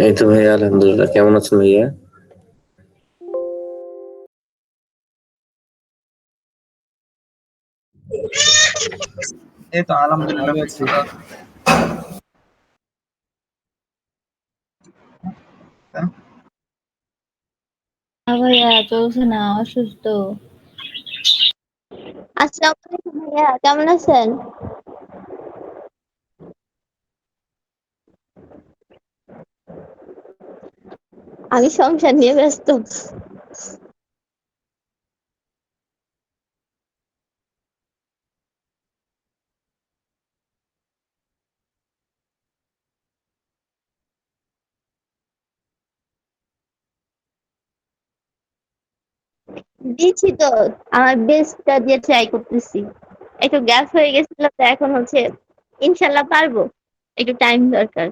এই তো ভাইয়া আলহামদুলিল্লাহ। কেমন আছেন ভাইয়া? এই তো আলহামদুলিল্লাহ ভালো বেশ আছি। ভালো আছি। হ্যাঁ? না ভাইয়া চলছে না, অসুস্থ। আসসালামু আলাইকুম ভাইয়া, কেমন আছেন? আমি সংসার নিয়ে ব্যস্ত। দিচ্ছি তো, আমার বেস্টটা দিয়ে ট্রাই করতেছি। একটু গ্যাপ হয়ে গেছিল তো এখন হচ্ছে ইনশাল্লাহ পারবো। একটু টাইম দরকার।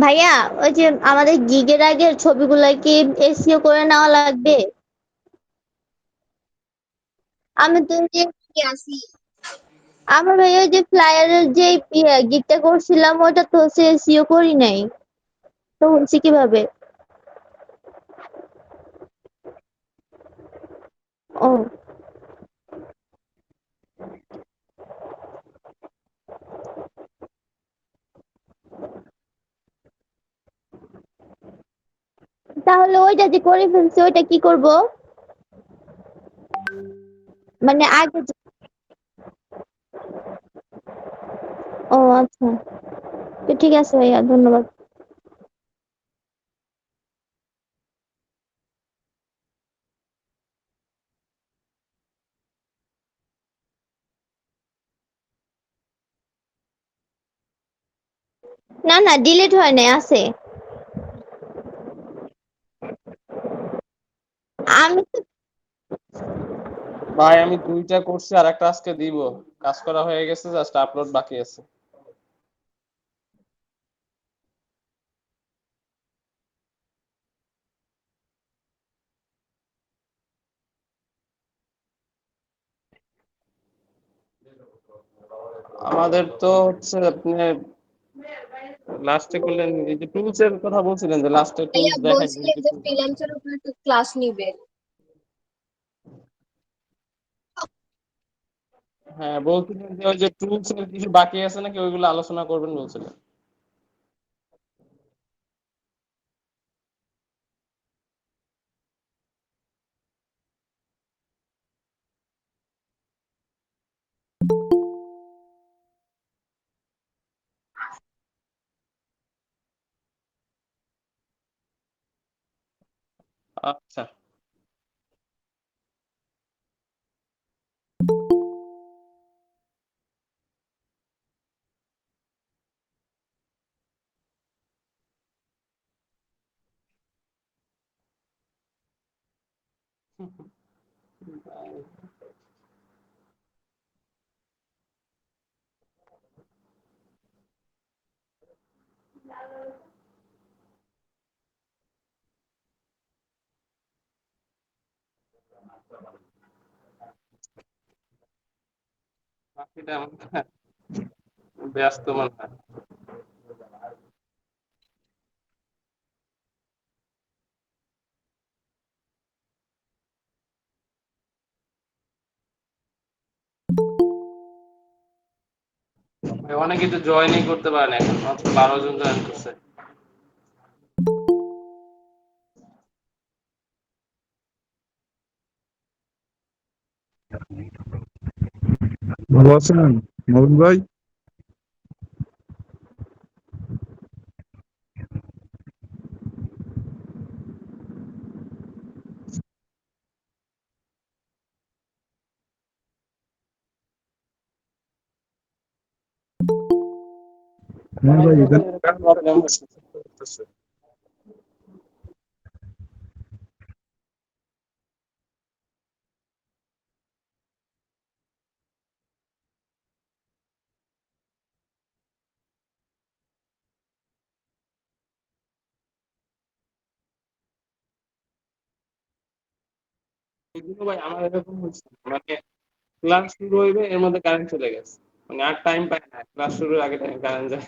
ভাইয়া, ওই যে আমাদের গিগের আগের ছবিগুলা কি এসইও করে নেওয়া লাগবে? আমি তো ওই যে আমার ভাইয়া ওই যে ফ্লায়ারের যে গিগটা করছিলাম ওটা তো হচ্ছে এসইও করি নাই। তো হচ্ছে কিভাবে? ও, তাহলে ওইটা যে করে ফেলছি ওইটা কি করব? মানে আগে ও আচ্ছা, তো ঠিক আছে ভাইয়া, ধন্যবাদ। না না, ডিলিট হয় নাই, আছে। আমি তো ভাই আমি ২টা করছি আর একটা আজকে দিব। কাজ করা হয়ে গেছে, জাস্ট আপলোড বাকি আছে। আমাদের তো হচ্ছে আপনি লাস্টে করলেন এই যে টুলস এর কথা বলছিলেন, যে লাস্টে ভাইয়া টুলস দেখাই বলছিলেন যে ফ্রিল্যান্সার উপর একটু ক্লাস নিবে। হ্যাঁ বলছিলেন যে ওই যে টুলস এর কিছু বাকি আছে নাকি, ওইগুলো আলোচনা করবেন বলছিলেন। আচ্ছা। বাকিটা আমার ব্যস্ত মনে হয়। অনেকেই তো জয়েনই করতে পারে না, এখন মাত্র ১২ জন জয়েন করছে। ভালো আছেন নবীন ভাই? হ্যাঁ ভাই, অনেকের এখানে এরকম প্রবলেম হচ্ছে। এগুলো ভাই আমার এরকম হচ্ছে, মানে ক্লাস শুরু হইবে এর মধ্যে কারেন্ট চলে গেছে, মানে আর টাইম পাই না, ক্লাস শুরুর আগে টাইম কারেন্ট যায়।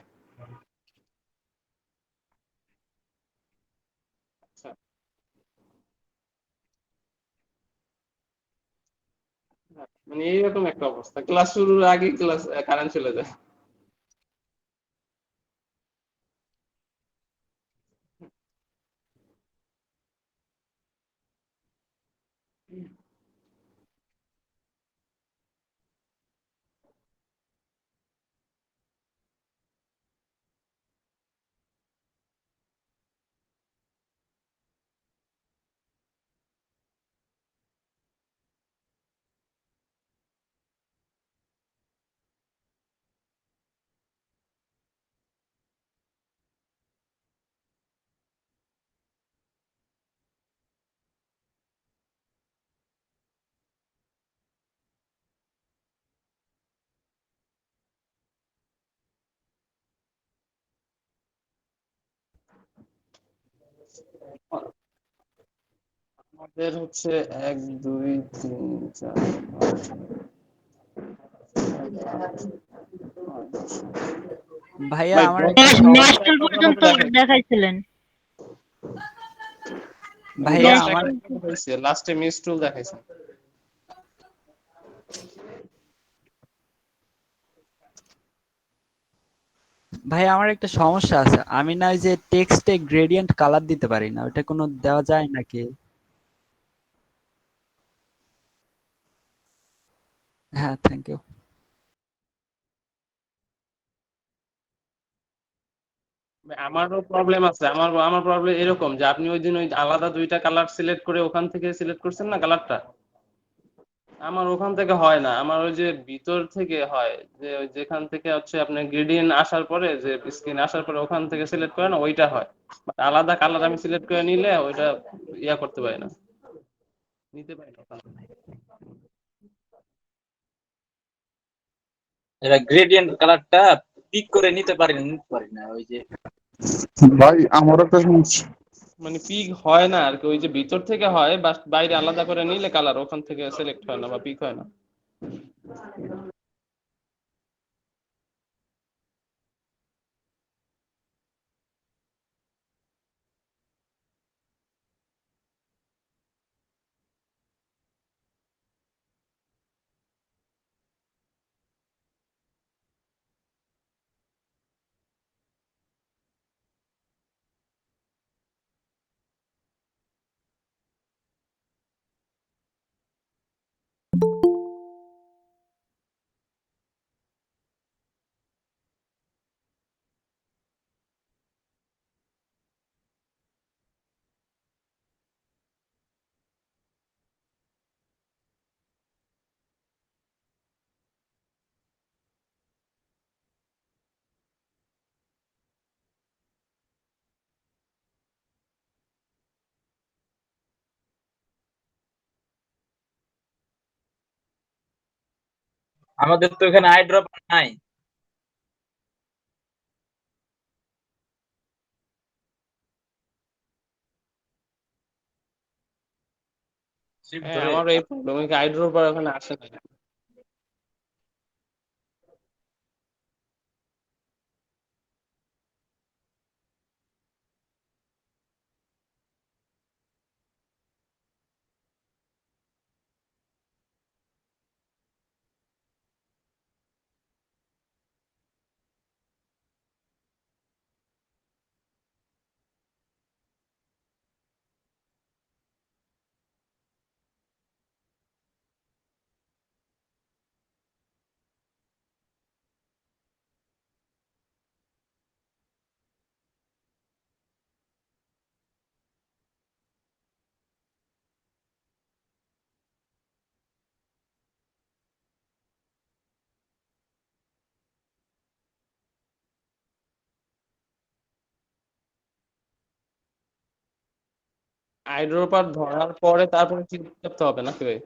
আচ্ছা, মানে এইরকম একটা অবস্থা, ক্লাস শুরুর আগে ক্লাস কারেন্ট চলে যায়। আমাদের হচ্ছে 1 2 3 4 5 6 7 8 9 10। ভাইয়া ভাই আমার 10 একটা দশটা নেস্টল একটা পর্যন্ত ঘন্টা দেখাই, দেখাইছিলেন। মানে ভাইয়া 10টা আমার একটা ঘন্টা হয়েছে, লাস্টে মিস টুল দেখাইছে। ভাইয়া আমার একটা সমস্যা আছে, আমি না ওই যে টেক্সটে গ্রেডিয়েন্ট কালার দিতে পারি না, ওটা কোনো দেওয়া যায় নাকি? হ্যাঁ, থ্যাংক ইউ। আমারও প্রবলেম আছে, আমার আমার প্রবলেম এরকম যে আপনি ওই দিন ওই আলাদা দুইটা কালার সিলেক্ট করে ওখান থেকে সিলেক্ট করছেন না কালারটা, আমার ওখান থেকে হয় না, আমার ওই যে ভিতর থেকে হয়, যে ওই যেখান থেকে হচ্ছে আপনার গ্রেডিয়েন্ট আসার পরে যে স্ক্রিন আসার পরে ওখান থেকে সিলেক্ট করে না ওইটা হয়, But আলাদা কালার আমি সিলেক্ট করে নিলে ওইটা ইয়া করতে পারি না, নিতে পারি না ওখান থেকে। এটা গ্রেডিয়েন্ট কালারটা পিক করে নিতে পারি না ওই যে। ভাই আমার একটা সমস্যা। মানে পিক হয় না আর কি, ওই যে ভিতর থেকে হয় বা বাইরে আলাদা করে নিলে কালার ওখান থেকে সিলেক্ট হয় না বা পিক হয় না। আমাদের তো এখানে আই ড্রপ নাই। শিফট হ্যাঁ ধরে আমার এই প্রবলেম, আইড্রোপার ওখানে আসে না। আইড্রোপার ধরার পরে তারপরে কি করতে হবে নাকি ভাই?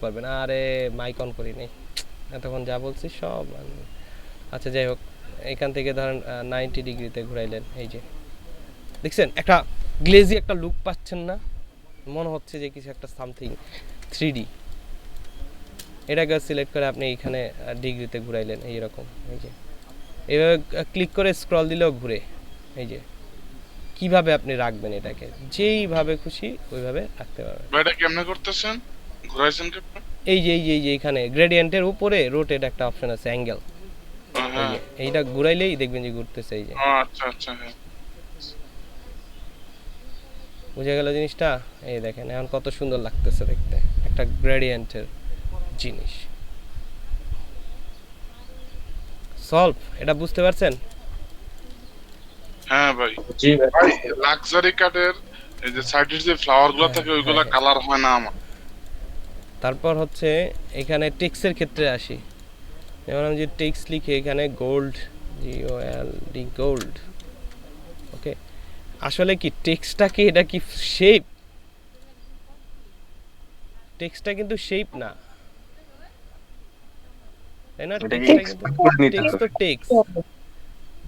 পারবেন। আরে মাইক অন করি নাই, এতক্ষণ যা বলছি সব আচ্ছা যাই হোক, এখান থেকে ধরেন 90 ডিগ্রিতে ঘুরাইলেন, এই যে দেখছেন একটা গ্লেজি একটা লুক পাচ্ছেন না? মনে হচ্ছে যে কিছু একটা সামথিং 3D। এটাকে সিলেক্ট করে আপনি এখানে ডিগ্রিতে ঘুরাইলেন এইরকম, এই যে এইভাবে ক্লিক করে স্ক্রল দিলেও ঘুরে। এই যে কিভাবে আপনি রাখবেন এটাকে, যেইভাবে খুশি ওইভাবে রাখতে পারবেন। এটা কেমনে করতেছেন, ঘুরাইছেন কেমনে? এই যে এখানে গ্রেডিয়েন্টের উপরে রোটেট একটা অপশন আছে, অ্যাঙ্গেল, হ্যাঁ, এইটা ঘুরাইলেই দেখবেন যে ঘুরতেছে। এই যে আচ্ছা আচ্ছা, হ্যাঁ বুঝে গেল জিনিসটা? এই দেখেন এখন কত সুন্দর লাগতেছে দেখতে, একটা গ্রেডিয়েন্টের জিনিস। সলভ, এটা বুঝতে পারছেন? হ্যাঁ ভাই। জি ভাই। ভাই লাক্সারি কাটের এই যে সাইডের যে ফ্লাওয়ার গুলো থাকে ওইগুলো কালার হয় না আমার। তারপর হচ্ছে এখানে টেক্সটের ক্ষেত্রে আসি। যেমন আমি যে টেক্সট লিখে এখানে গোল্ড, GOLD গোল্ড, ওকে। আসলে কি টেক্সটটা কি, এটা কি শেপ? টেক্সটটা কিন্তু শেপ না, তাই না?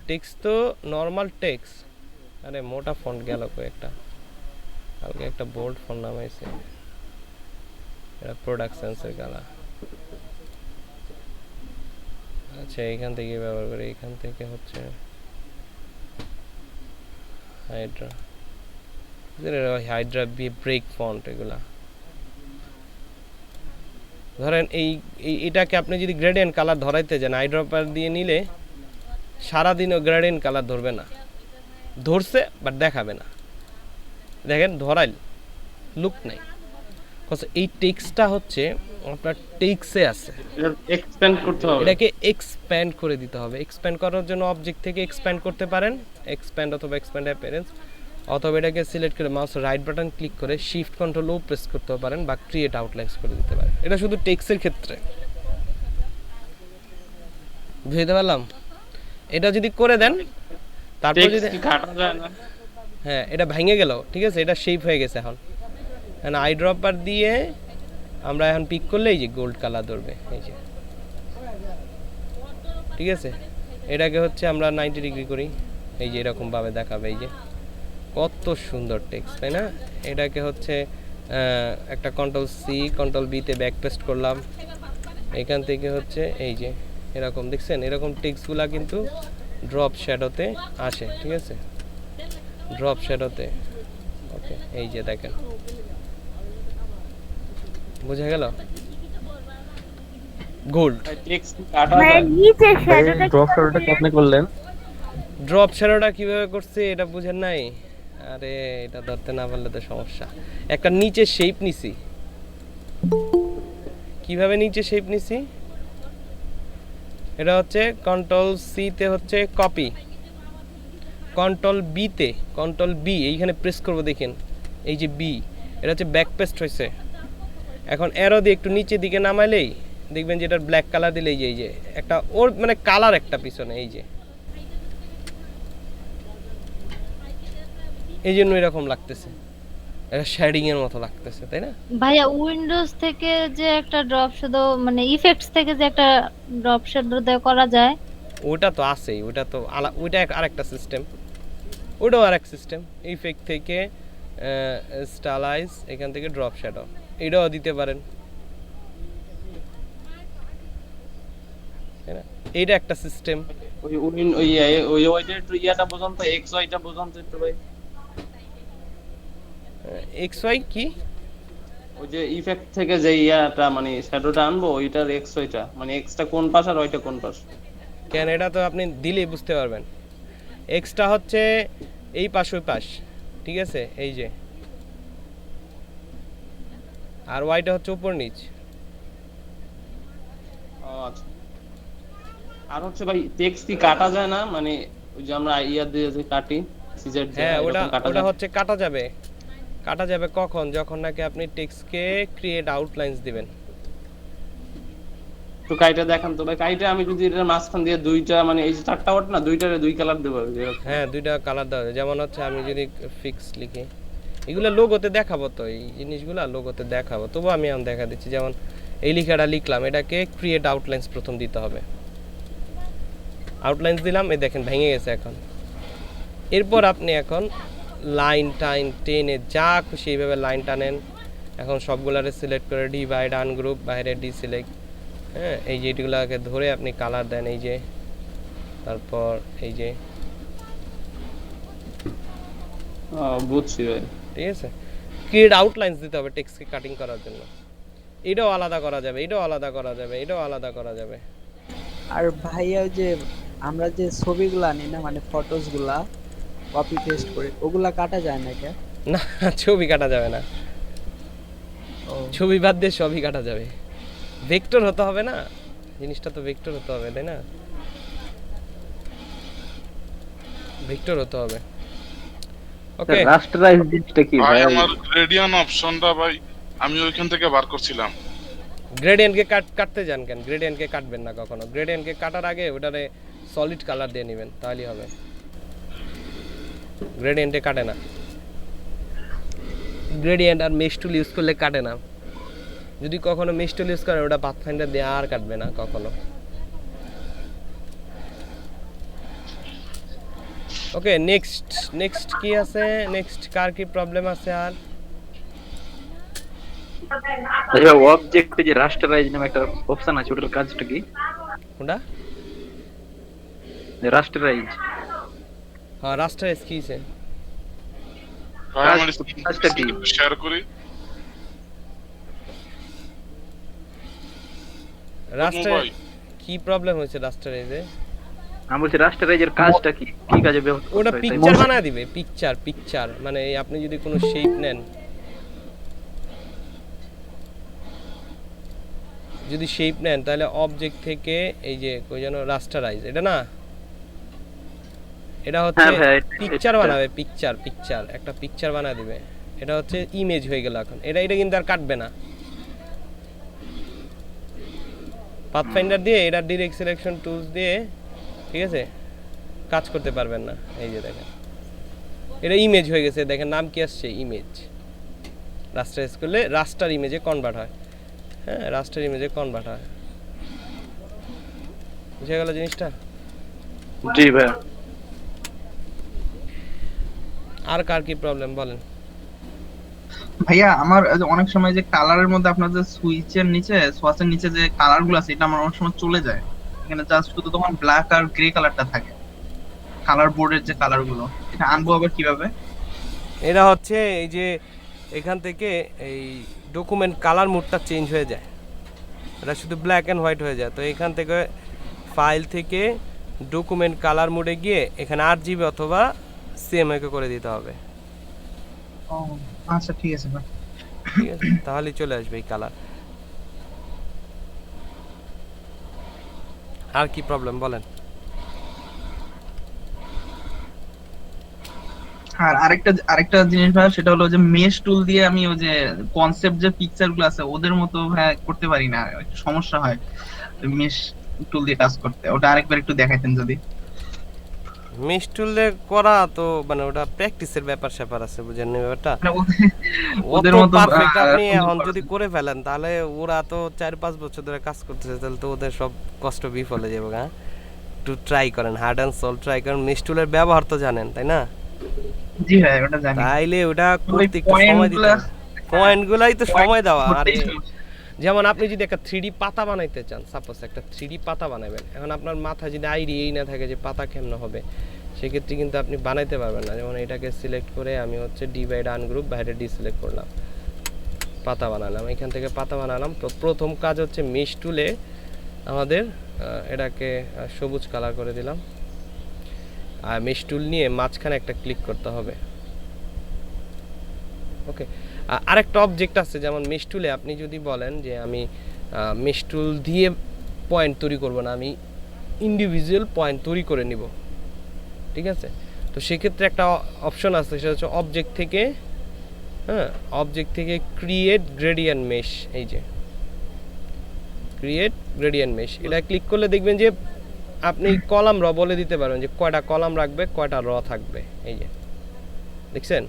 টেক্সট তো নর্মাল টেক্সট। আরে মোটা ফন্ট গেল কয়েকটা, কালকে একটা বোল্ড ফন্ট নামাইছে, এটা প্রোডাকশনসের গালা। আচ্ছা এখান থেকে ব্যবহার করে, এখান থেকে হচ্ছে হাইড্রা ব্রেক ফন্ট, এগুলা ধরেন এটাকে আপনি যদি গ্রেডিয়েন্ট কালার ধরাইতে যান, আইড্রপার দিয়ে নিলে সারাদিনও গ্রেডিয়েন্ট কালার ধরবে না, ধরছে বাট দেখাবে না। দেখেন ধরাইল, লুক নাই। এই টেক্সটটা হচ্ছে আপনার টেক্সে আছে, এক্সপ্যান্ড করতে হবে, এটাকে এক্সপ্যান্ড করে দিতে হবে। এক্সপ্যান্ড করার জন্য অবজেক্ট থেকে এক্সপ্যান্ড করতে পারেন, এক্সপ্যান্ড অথবা এক্সপ্যান্ড অ্যাপিয়ারেন্স, অথবা এটাকে সিলেক্ট করে মাউস রাইট বাটন ক্লিক করে শিফট কন্ট্রোল ও প্রেস করতে পারেন, বা ক্রিয়েট আউটলাইন্স করে দিতে পারেন। এটা শুধু টেক্সটের ক্ষেত্রে, বুঝতে পারলাম? এটা যদি করে দেন, তারপর যদি কাটা যায় না, হ্যাঁ এটা ভেঙে গেল, ঠিক আছে, এটা শেপ হয়ে গেছে। এখন আইড্রপার দিয়ে আমরা এখন পিক করলে এই যে গোল্ড কালার ধরবে, এই যে, ঠিক আছে। এটাকে হচ্ছে আমরা 90 ডিগ্রি করি, এই যে এরকম ভাবে দেখাবে। এই যে কত সুন্দর টেক্সট, তাই না? এটাকে হচ্ছে একটা কন্ট্রোল-C কন্ট্রোল-V-তে ব্যাক পেস্ট করলাম, এখান থেকে হচ্ছে এই যে এরকম দেখছেন, এরকম টেক্সটগুলা কিন্তু ড্রপ শ্যাডোতে আসে, ঠিক আছে, ড্রপ শ্যাডোতে, ওকে। এই যে দেখেন, বুঝা গেল? গোল্ড টেক্সট কাটা যায়। ড্রপ শ্যাডোটা কি আপনি করলেন? ড্রপ শ্যাডোটা কিভাবে করছে এটা বুঝেন নাই? আরে এটা ধরতে না পারলে তো সমস্যা। একটা নিচে শেপ নিছি, কিভাবে নিচে শেপ নিছি? এটা হচ্ছে কন্ট্রোল-C-তে হচ্ছে কপি, কন্ট্রোল-B-তে কন্ট্রোল-B এইখানে প্রেস করব, দেখেন এই যে B, এটা হচ্ছে ব্যাক পেস্ট হয়েছে। এখন অ্যারো দিয়ে একটু নিচের দিকে নামাইলেই দেখবেন যে এটার ব্ল্যাক কালার দিলে এই যে একটা ওর মানে কালার একটা পিছনে, এই যে এই জন্য এরকম লাগতেছে, এটা শেডিং এর মতো লাগতেছে, তাই না? ভাইয়া উইন্ডোজ থেকে যে একটা ড্রপ শ্যাডো মানে ইফেক্টস থেকে যে একটা ড্রপ শ্যাডো দেওয়া করা যায়, ওটা তো আছেই, ওটা তো ওইটা আরেকটা সিস্টেম, ওটাও আরেক সিস্টেম। ইফেক্ট থেকে স্টাইলাইজ, এখান থেকে ড্রপ শ্যাডো, এটাও দিতে পারেন, তাই না? এইটা একটা সিস্টেম। ওই ওইটা একটু ইয়াটা বোঝান তো, এক্স ওয়াইটা বোঝান তো একটু ভাই। XY কি? ওই যে ইফেক্ট থেকে যে ইয়াটা মানে শ্যাডোটা আনবো, ওইটার এক্স ওইটা মানে এক্সটা কোন পাশ আর ওইটা কোন পাশ? কেন এটা তো আপনি দিলেই বুঝতে পারবেন। এক্সটা হচ্ছে এই পাশ ওই পাশ, ঠিক আছে, এই যে, আর ওয়াইটা হচ্ছে উপর নিচ। ও আচ্ছা। আর হচ্ছে ভাই টেক্সট কি কাটা যায় না, মানে ওই যে আমরা ইয়া দিয়ে যে কাটি সিজার দিয়ে, হ্যাঁ ওটা কাটা ওটা যায়? হচ্ছে কাটা যাবে। কাটা যাবে কখন? যখন নাকি আপনি টেক্সটকে ক্রিয়েট আউটলাইন্স দিবেন। তো কাইটা দেখান তো ভাই, কাইটা আমি যদি এটার মাঝখান দিয়ে দুইটা মানে এই যে চারটা ওয়াট না, দুইটারে দুই কালার দেব। হ্যাঁ দুইটা কালার দেওয়া, যেমন হচ্ছে আমি যদি ফিক্স লিখি, এগুলো লোগোতে দেখাবো, তো এই জিনিসগুলো লোগোতে দেখাবো, তবু আমি এখন দেখা দিচ্ছি। যেমন এই লেখাটা লিখলাম, এটাকে ক্রিয়েট আউটলাইন্স প্রথম দিতে হবে। আউটলাইন্স দিলাম, এই দেখেন ভেঙে গেছে এখন। এরপর আপনি এখন লাইন টাইন টেনে যা খুশি এইভাবে লাইন টানেন। এখন সবগুলারে সিলেক্ট করে ডিভাইড আনগ্রুপ, বাইরে ডিসিলেক্ট, হ্যাঁ, এই যেগুলোকে ধরে আপনি কালার দেন, এই যে, তারপর এই যে, বুঝছি ভাই। ঠিক আছে। ক্রিয়েট আউটলাইন্স দিতে হবে টেক্সটকে কাটিং করার জন্য। এটাও আলাদা করা যাবে, এটাও আলাদা করা যাবে, এটাও আলাদা করা যাবে। আর ভাইয়া ওই যে আমরা যে ছবিগুলা আনি না, মানে ফটোস গুলা কপি পেস্ট করে, ওগুলা কাটা যায় না কে? না, ছবি কাটা যাবে না, ছবি বাদ দিয়ে সবই কাটা যাবে। ভেক্টর হতে হবে না, জিনিসটা তো ভেক্টর হতে হবে, তাই না? ভেক্টর হতে হবে। ওকে, রাস্টারাইজ জিনিসটা কি ভাই ভাই? আমার গ্রেডিয়ান অপশনটা ভাই আমি ওইখান থেকে বার করছিলাম। গ্রেডিয়েন্টকে কাটতে যান কেন? গ্রেডিয়েন্টকে কাটবেন না কখনো। গ্রেডিয়েন্টকে কাটার আগে ওটারে সলিড কালার দিয়ে নেবেন, তাহলেই হবে। গ্রেডিয়েন্টে কাটে না, গ্রেডিয়েন্ট আর মেশ টুল ইউজ করলে কাটে না। যদি কখনো মেশ টুল ইউজ করেন, ওটা পাথফাইন্ডার দিয়ে আর কাটবে না কখনো। ওকে, নেক্সট কি আছে? নেক্সট কার কি প্রবলেম আছে? আর আচ্ছা, অবজেক্টে যে রাস্টারাইজ নামে একটা অপশন আছে, ওটার কাজটা কি? কোনটা? রাস্টারাইজ। হ্যাঁ, রাস্টারাইজ কি আছে? ভাই আমার কাজটা কি? শেয়ার করি। রাস্টার কি প্রবলেম হয়েছে রাস্টারাইজে? আমি বলছি রাস্টারাইজের কাজটা কি? কি কাজে ব্যবহার করতে ওটা হয়? পিকচার বানায় দিবে, পিকচার মানে আপনি যদি কোনো শেপ নেন, যদি শেপ নেন তাহলে অবজেক্ট থেকে এই যে কই যেন রাস্টারাইজ, এটা না, এটা হচ্ছে পিকচার বানাবে, পিকচার একটা পিকচার বানায় দিবে। এটা হচ্ছে ইমেজ হয়ে গেল এখন। এটা কিন্তু আর কাটবে না। পাথফাইন্ডার দিয়ে এটা ডাইরেক্ট সিলেকশন টুলস দিয়ে, ঠিক আছে, কাজ করতে পারবেন না। এই যে দেখেন, এটা ইমেজ হয়ে গেছে, দেখেন নাম কি আসছে, ইমেজ। রাস্টারাইজ করলে রাস্টার ইমেজে কনভার্ট হয়। হ্যাঁ, রাস্টার ইমেজে কনভার্ট হয়। বুঝে গেল জিনিসটা? জি ভাই। আর কার কি প্রবলেম বলেন? ভাইয়া আমার অনেক সময় যে কালারের মধ্যে আপনার যে সুইচের নিচে, সোয়াচের নিচে যে কালার গুলো আছে, এটা আমার অনেক সময় চলে যায়। এখানে জাস্ট শুধু তখন ব্ল্যাক আর গ্রে কালারটা থাকে, কালার বোর্ডের যে কালার গুলো। এটা আনবো আবার কিভাবে? এটা হচ্ছে এই যে এখান থেকে এই ডকুমেন্ট কালার মোডটা চেঞ্জ হয়ে যায়, এটা শুধু ব্ল্যাক অ্যান্ড হোয়াইট হয়ে যায়। তো এখান থেকে ফাইল থেকে ডকুমেন্ট কালার মোডে গিয়ে এখানে RGB অথবা CMYK করে দিতে হবে। ও আচ্ছা, ঠিক আছে ভাই। ঠিক আছে, তাহলেই চলে আসবে এই কালার। আর কি প্রবলেম বলেন? আর আরেকটা জিনিস ভাই, সেটা হলো যে মেশ টুল দিয়ে আমি ওই যে কনসেপ্ট যে পিকচার গুলো আছে ওদের মতো ভাই করতে পারি না, একটু সমস্যা হয় মেশ টুল দিয়ে কাজ করতে। ওটা আরেকবার একটু দেখাইতেন যদি। মেশ টুল দিয়ে করা তো মানে ওটা প্র্যাকটিসের ব্যাপার আছে, বুঝেন না ব্যাপারটা? ওদের ওদের মতো পারফেক্ট আপনি এখন যদি করে ফেলেন, তাহলে ওরা তো 4-5 বছর ধরে কাজ করতেছে, তাহলে তো ওদের সব কষ্ট বিফলে যাবে। হ্যাঁ, একটু ট্রাই করেন, হার্ড অ্যান্ড সলভ ট্রাই করেন। মেশ টুলের ব্যবহার তো জানেন, তাই না? জি ভাই, ওটা জানি। তাইলে ওটা করতে একটু সময় দিতে হবে। পয়েন্টগুলাই তো সময় দেওয়া। আরে যেমন আপনি যদি একটা 3D পাতা বানাইতে চান, সাপোজ একটা 3D পাতা বানাবেন, এখন আপনার মাথায় যদি আইডিয়াই না থাকে যে পাতা কেমন হবে, সেক্ষেত্রে কিন্তু আপনি বানাইতে পারবেন না। যেমন এটাকে সিলেক্ট করে আমি হচ্ছে ডিভাইড আনগ্রুপ, বাইরে ডিসিলেক্ট করলাম, পাতা বানালাম, এখান থেকে পাতা বানালাম। তো প্রথম কাজ হচ্ছে মেশ টুলে আমাদের এটাকে সবুজ কালার করে দিলাম, আর মেশ টুল নিয়ে মাঝখানে একটা ক্লিক করতে হবে। ওকে, আরেকটা অবজেক্ট আছে, যেমন মেশ টুলে আপনি যদি বলেন যে আমি মেশ টুল দিয়ে পয়েন্ট তৈরি করব না, আমি ইন্ডিভিজুয়াল পয়েন্ট তৈরি করে নিব, ঠিক আছে? তো সেক্ষেত্রে একটা অপশন আছে, সেটা হচ্ছে অবজেক্ট থেকে, হ্যাঁ, অবজেক্ট থেকে ক্রিয়েট গ্রেডিয়েন্ট মেশ। এই যে ক্রিয়েট গ্রেডিয়েন্ট মেশ, এটা ক্লিক করলে দেখবেন যে আপনি কলাম র বলে দিতে পারবেন যে কয়টা কলাম রাখবে, কয়টা র থাকবে। এই যে দেখছেন,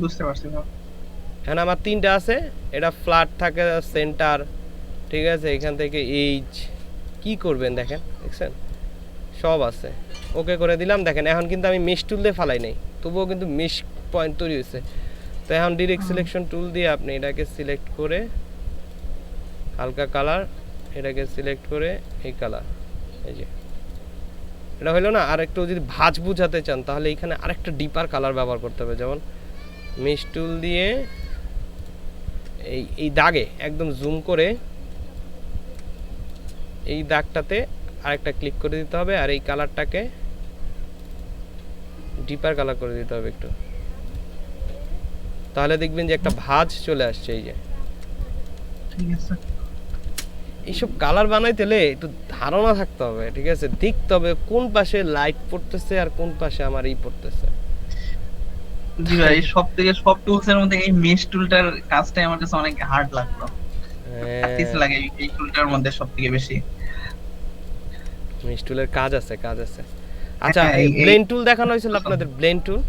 বুঝতে পারছি ভাই। এখন আমার 3টা আছে, এটা ফ্ল্যাট থাকে সেন্টার, ঠিক আছে, এখান থেকে এইচ কি করবেন দেখেন, দেখছেন সব আছে, ওকে করে দিলাম। দেখেন এখন কিন্তু আমি মেশ টুল দিয়ে ফালাই নাই, তবুও কিন্তু মেশ পয়েন্ট তৈরি হয়েছে। তো এখন ডিরেক্ট সিলেকশন টুল দিয়ে আপনি এটাকে সিলেক্ট করে হালকা কালার, এটাকে সিলেক্ট করে এই কালার, এই যে এটা হলো না। আর একটু যদি ভাঁজ বুঝাতে চান তাহলে এখানে আরেকটা ডিপার কালার ব্যবহার করতে হবে, যেমন মেশ টুল দিয়ে এই দাগে একদম জুম করে এই দাগটাতে আরেকটা ক্লিক করে দিতে হবে, আর এই কালারটাকে ডিপার কালার করে দিতে হবে একটু, তাহলে দেখবেন যে একটা ভাঁজ চলে আসছে। এই যে ঠিক আছে, এইসব কালার বানাইতে হলে একটু ধারণা থাকতে হবে, ঠিক আছে, দেখতে হবে কোন পাশে লাইট পড়তেছে আর কোন পাশে আমার এই পড়তেছে। জি ভাই, সব টুলস এর মধ্যে এই মেশ টুলটার কাজটাই আমার কাছে অনেক হার্ড লাগলো, কিছু লাগে এই টুলটার মধ্যে সবথেকে বেশি। মেশ টুলের কাজ আছে, কাজ আছে। আচ্ছা, এই ব্লেন্ড টুল দেখানো হয়েছিল আপনাদের? ব্লেন্ড টুল,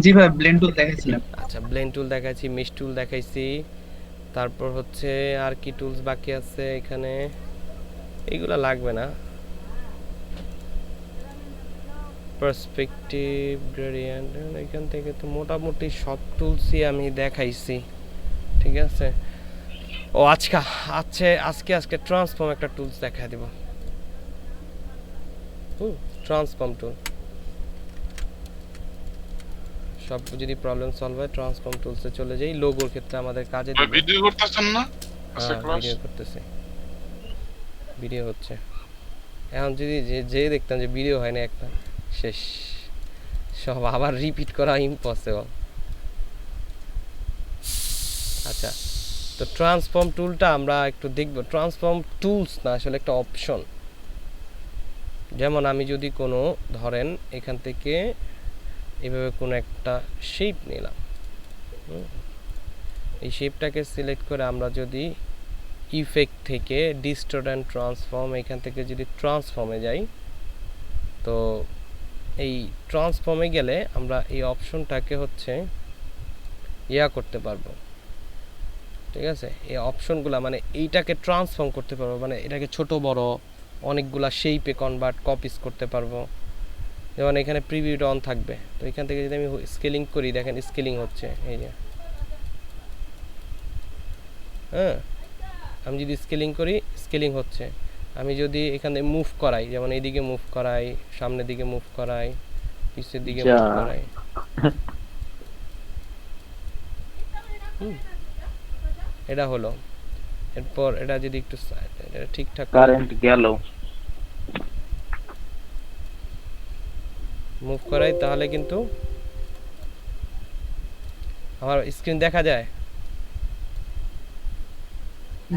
জি ভাই ব্লেন্ড টুল দেখাইছিলাম। আচ্ছা ব্লেন্ড টুল দেখাইছি, মেশ টুল দেখাইছি, তারপর হচ্ছে আর কি টুলস বাকি আছে এখানে, এগুলা লাগবে না। পার্সপেক্টিভ, গ্রেডিয়েন্ট, এখান থেকে তো মোটামুটি সব টুলসই আমি দেখাইছি, ঠিক আছে। ও আজকে ট্রান্সফর্ম একটা টুলস দেখাই দেব। ট্রান্সফর্ম টুল, সব যদি প্রবলেম সলভ হয় ট্রান্সফর্ম টুলসে চলে যাই। লোগোর ক্ষেত্রে আমাদের কাজে দিবে। ভিডিও করতেছেন না? আচ্ছা ক্লাস ভিডিও করতেছি, ভিডিও হচ্ছে। এখন যদি যে দেখতাম যে ভিডিও হয় না, একটা শেষ, সব আবার রিপিট করা ইম্পসিবল। আচ্ছা, তো ট্রান্সফর্ম টুলটা আমরা একটু দেখব। ট্রান্সফর্ম টুলস না, আসলে একটা অপশন। যেমন আমি যদি কোনো ধরেন এখান থেকে এভাবে কোনো একটা শেপ নিলাম, এই শেপটাকে সিলেক্ট করে আমরা যদি ইফেক্ট থেকে ডিস্টর্ট অ্যান্ড ট্রান্সফর্ম, এখান থেকে যদি ট্রান্সফর্মে যাই, তো এই ট্রান্সফর্মে গেলে আমরা এই অপশনটাকে হচ্ছে করতে পারবো, ঠিক আছে। এই অপশনগুলো মানে এইটাকে ট্রান্সফর্ম করতে পারবো, মানে এটাকে ছোট বড় অনেকগুলা শেপে কনভার্ট, কপিস করতে পারবো। যেমন এখানে প্রিভিউটা অন থাকবে, তো এখান থেকে যদি আমি স্কেলিং করি, দেখেন স্কেলিং হচ্ছে, এই যে হ্যাঁ, আমি যদি স্কেলিং করি স্কেলিং হচ্ছে। আমি যদি এখানে মুভ করাই, যেমন এইদিকে মুভ করাই, সামনের দিকে মুভ করাই, পিছের দিকে মুভ করাই, এটা হলো। এরপর এটা যদি একটু ঠিকঠাক কারেন্ট গেল, মুভ করাই, তাহলে কিন্তু আমার স্ক্রিন দেখা যায়।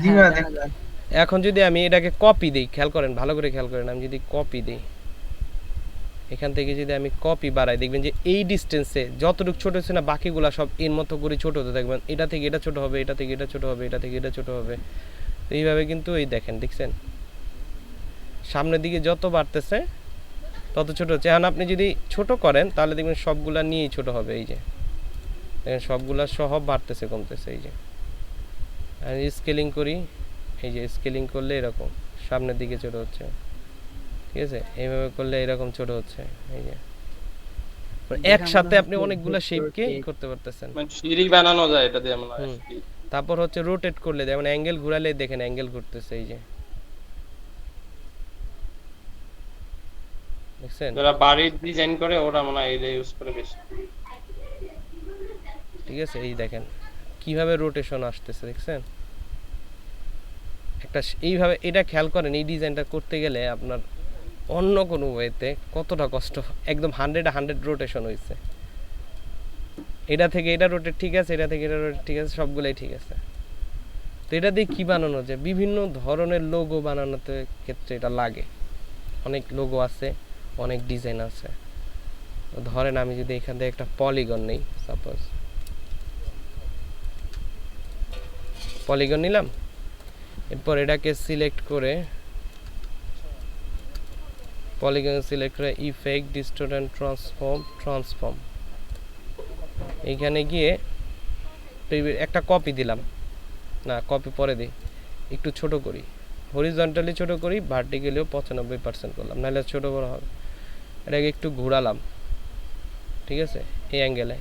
জি ভাই দেখা যায়। এখন যদি আমি এটাকে কপি দেই, খেয়াল করেন, ভালো করে খেয়াল করেন, আমি যদি কপি দেই, এখান থেকে যদি আমি কপি বাড়াই, দেখবেন যে এই ডিস্টেন্সে যতটুকু ছোট হচ্ছে না, বাকিগুলা সব এর মতো করে ছোট হতে থাকবেন। এটা থেকে এটা ছোট হবে, এটা থেকে এটা ছোট হবে, এটা থেকে এটা ছোট হবে, তো এইভাবে কিন্তু এই দেখেন, দেখছেন সামনের দিকে যত বাড়তেছে তত ছোট হচ্ছে। এখন আপনি যদি ছোট করেন তাহলে দেখবেন সবগুলা নিয়েই ছোট হবে, এই যে দেখেন সবগুলা সহ বাড়তেছে কমতেছে, এই যে। আর স্কেলিং করি, এই যে স্কেলিং করলে এরকম সামনের দিকে ছোট হচ্ছে, ঠিক আছে, এইভাবে করলে এরকম ছোট হচ্ছে, এই যে একসাথে আপনি অনেকগুলা শেপকে করতে পারতেছেন, মানে সিঁড়ি বানানো যায় এটা দিয়ে মনে হয়। তারপর হচ্ছে রোটেট করলে, যেমন অ্যাঙ্গেল ঘোরালে দেখেন অ্যাঙ্গেল ঘুরতেছে, এই যে দেখছেন। যারা বাড়ির ডিজাইন করে ওরা মনে হয় এটা ইউজ করে বেশি, ঠিক আছে, এই দেখেন কিভাবে রোটেশন আসতেছে, দেখছেন একটা এইভাবে। এটা খেয়াল করেন, এই ডিজাইনটা করতে গেলে আপনার অন্য কোনো ওয়েতে কতটা কষ্ট, একদম 100 রোটেশন হয়েছে। এটা থেকে এটা রোটেট ঠিক আছে, এটা থেকে এটা রোটেট ঠিক আছে, সবগুলাই ঠিক আছে। তো এটা দিয়ে কি বানানো যায়, বিভিন্ন ধরনের লোগো বানানোতে ক্ষেত্রে এটা লাগে। অনেক লোগো আছে, অনেক ডিজাইন আছে। ধরেন আমি যদি এখান থেকে একটা পলিগন নেই, সাপোজ পলিগন নিলাম, এরপর এটাকে সিলেক্ট করে পলিগন সিলেক্ট করে ইফেক্ট, ডিস্টর্ট অ্যান্ড ট্রান্সফর্ম, এইখানে গিয়ে একটা কপি দিলাম, না কপি পরে দিই, একটু ছোট করি, হরিজন্টালি ছোট করি, ভার্টিক্যালিও 95% করলাম, নাহলে ছোট বড় হবে। এটাকে একটু ঘোরালাম, ঠিক আছে, এই অ্যাঙ্গেলে।